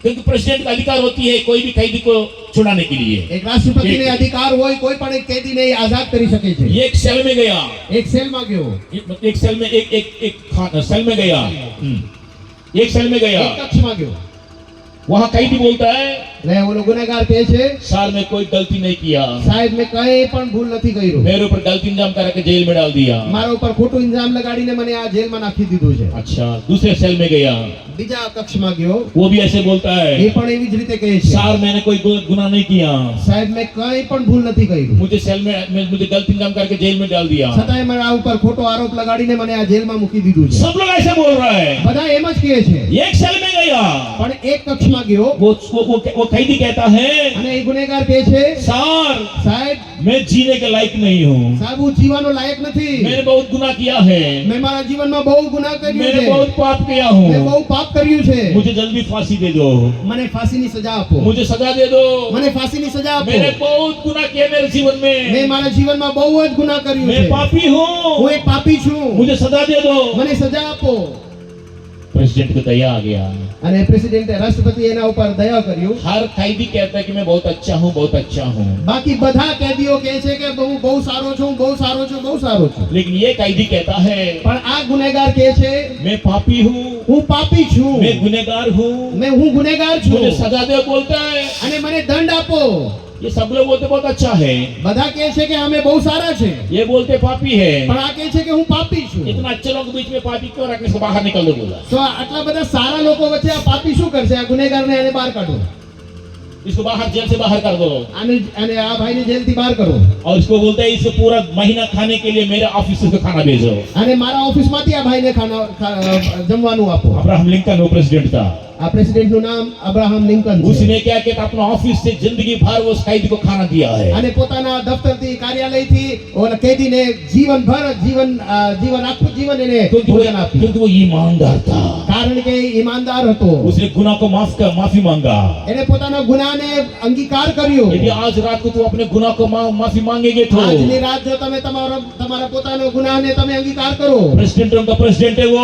क्योंकि प्रेसिडेंट का अधिकार होती है कोई भी कैदी को छुड़ाने के लिए. એક રાષ્ટ્રપતિને અધિકાર હોય કોઈ પણ એક कैदीને આઝાદ કરી શકે છે. ये एक सेल में गया, એક સેલમાં ગયો, एक सेल में एक सेल में गया. एक सेल में गया. એક કક્ષમાં ગયો. वहाँ कैदी बोलता है, એટલે ઓલો ગુનેગાર કહે છે, साल में कोई गलती नहीं किया, સાહેબ મેં કઈ પણ ભૂલ નથી કર્યું. मेरे ऊपर गलती इंजाम करके जेल में डाल दिया. મારા ઉપર ખોટું ઇલ્ઝામ લગાડીને મને આ જેલમાં નાખી દીધું છે. अच्छा, दूसरे सेल में गया, બીજા કક્ષમાં ગયો, वो भी ऐसे बोलता એ है, પણ એવી જ રીતે કહે છે, साल मैंने कोई गुनाह नहीं किया, સાહેબ મેં કઈ પણ ભૂલ નથી કર્યું, मुझे सेल में मुझे गलती इंजाम करके जेल में डाल दिया. છતાંય મારા ઉપર ખોટો આરોપ લગાડીને મને આ જેલમાં મૂકી દીધું છે. सब लोग ऐसे बोल रहा है. બધા એમ જ કહે છે. एक सेल में गया, પણ એક કક્ષમાં ગયો वो कैदी कहता है, અને એ ગુનેગાર કહે છે, सर સાહેબ मैं जीने के लायक नहीं हूँ, સાહેબ હું જીવવાનો લાયક નથી. मैंने बहुत गुनाह किया है, મેં મારા જીવનમાં બહુ ગુનાહ કર્યું मैंने છે, बहुत पाप किया મેં हूँ, બહુ પાપ કર્યું છે. मुझे जल्दी फांसी दे दो, મને फांसीની सजा આપો, मुझे सजा दे दो. મને फांसीની सजा આપો. मैंने बहुत गुनाह किया मेरे जीवन મેં में, મારા જીવનમાં બહુ જ ગુનાહ કર્યું मैं છે. पापी હું हूँ, એક પાપી છું, मुझे सजा दे दो. મને સજા આપો. प्रेसिडेंट को दया आ गया. અને પ્રેસિડેન્ટે રાષ્ટ્રપતિ એના ઉપર દયા કર્યું. हर कैदी कहता है कि मैं बहुत अच्छा हूँ, बहुत अच्छा हूँ, બાકી બધા કેદીઓ કહે છે કે હું બહુ સારો છું, બહુ સારો છું, બહુ સારો છું. लेकिन ये कैदी कहता है, પણ આ ગુનેગાર કહે છે, मैं पापी हूँ, હું પાપી છું, मैं गुनहगार हूँ, હું ગુનેગાર છું, मुझे सजा दे बोलता है. અને મને दंड આપો. ये सब लोग बोलते बहुत अच्छा है, બધા કહે છે કે અમે બહુ સારા છે, ये बोलते पापी है. પણ આ કહે છે કે હું પાપી છું. इतना अच्छे लोगों के बीच में पापी क्यों रखने से बाहर निकल दो बोला. તો આટલા બધા સારા લોકો વચ્ચે આ પાપી શું કરશે? આ ગુનેગારને એને બહાર કાઢો. इसको बाहर जेल से बाहर कर दो અને આ ભાઈને જેલથી બહાર કરો और इसको बोलते हैं इसे पूरा महीना खाने के लिए मेरे ऑफिस से खाना भेजो। અને મારા ઓફિસમાંથી આ ભાઈને જમવાનું આપો। अब्राहम लिंकन वो प्रेसिडेंट था। આ પ્રેસિડેન્ટનું નામ અબ્રાહમ લિંકન છે। उसने क्या किया कि अपना ऑफिस से जिंदगी भर वो उस कैदी को खाना दिया है। અને પોતાના દફતરથી કાર્યાલયથી ઓલા कैदीને જીવનભર જીવન આખું જીવન એને ભોજન આપ્યું क्योंकि वो ईमानदार था। કારણ કે એ ઈમાનદાર હતો। उसने गुनाह को माफी मांगा। એને પોતાના ગુનાહને અંગીકાર કર્યો। यदि आज रात को तू अपने गुनाह को माफी मांगेगे तो આજની રાત જો તમે તમારા પોતાનો ગુનાહને તમે અંગીકાર કરો प्रेसिडेंटों का प्रेसिडेंट है वो,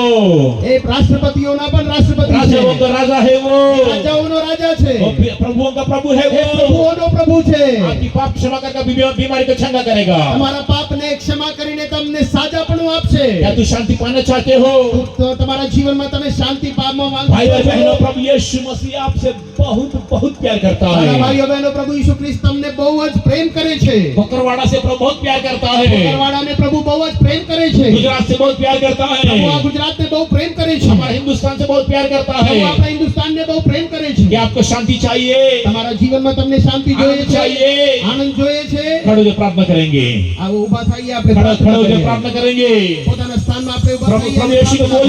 એ રાષ્ટ્રપતિઓના પણ રાષ્ટ્રપતિ राजाओं છે का राजा है वो, રાજાઓનો રાજા છે वो प्रभुओं का प्रभु है એ वो। પ્રભુઓનો પ્રભુ છે। आपकी पाप क्षमा करके बीमारी को चंगा करेगा। તમારા પાપને ક્ષમા કરીને તમને સાજાપણું આપશે। क्या तू शांति पाना चाहते हो? તો તમારા જીવનમાં તમે શાંતિ પામવા भाई और માંગો बहनों, છો प्रभु यीशु मसीह आपसे बहुत बहुत प्यार करता મારા है। ભાઈઓ બહેનો પ્રભુ ઈસુ ખ્રિસ્ત તમને બહુ જ પ્રેમ કરે છે। बकरवाड़ा से प्रभु बहुत प्यार करता है। બકરવાડાને પ્રભુ બહુ જ પ્રેમ કરે છે। गुजरात से बहुत प्यार करता પ્રભુ આ है। ગુજરાતને બહુ પ્રેમ કરે છે। हमारा हिंदुस्तान से बहुत प्यार करता પ્રભુ है। આપણા હિન્દુસ્તાનને બહુ પ્રેમ કરે છે। क्या आपको शांति चाहिए? તમારા જીવનમાં તમને શાંતિ જોઈએ आनंद છે चाहिए? આનંદ જોઈએ છે। खड़े होकर प्रार्थना करेंगे। આવો ઊભા થઈએ આપણે खड़े પ્રાર્થના होकर કરીએ। प्रार्थना करेंगे। પોતાના સ્થાનમાં આપણે ઊભા प्रभु થઈએ यीशु को बोलिए।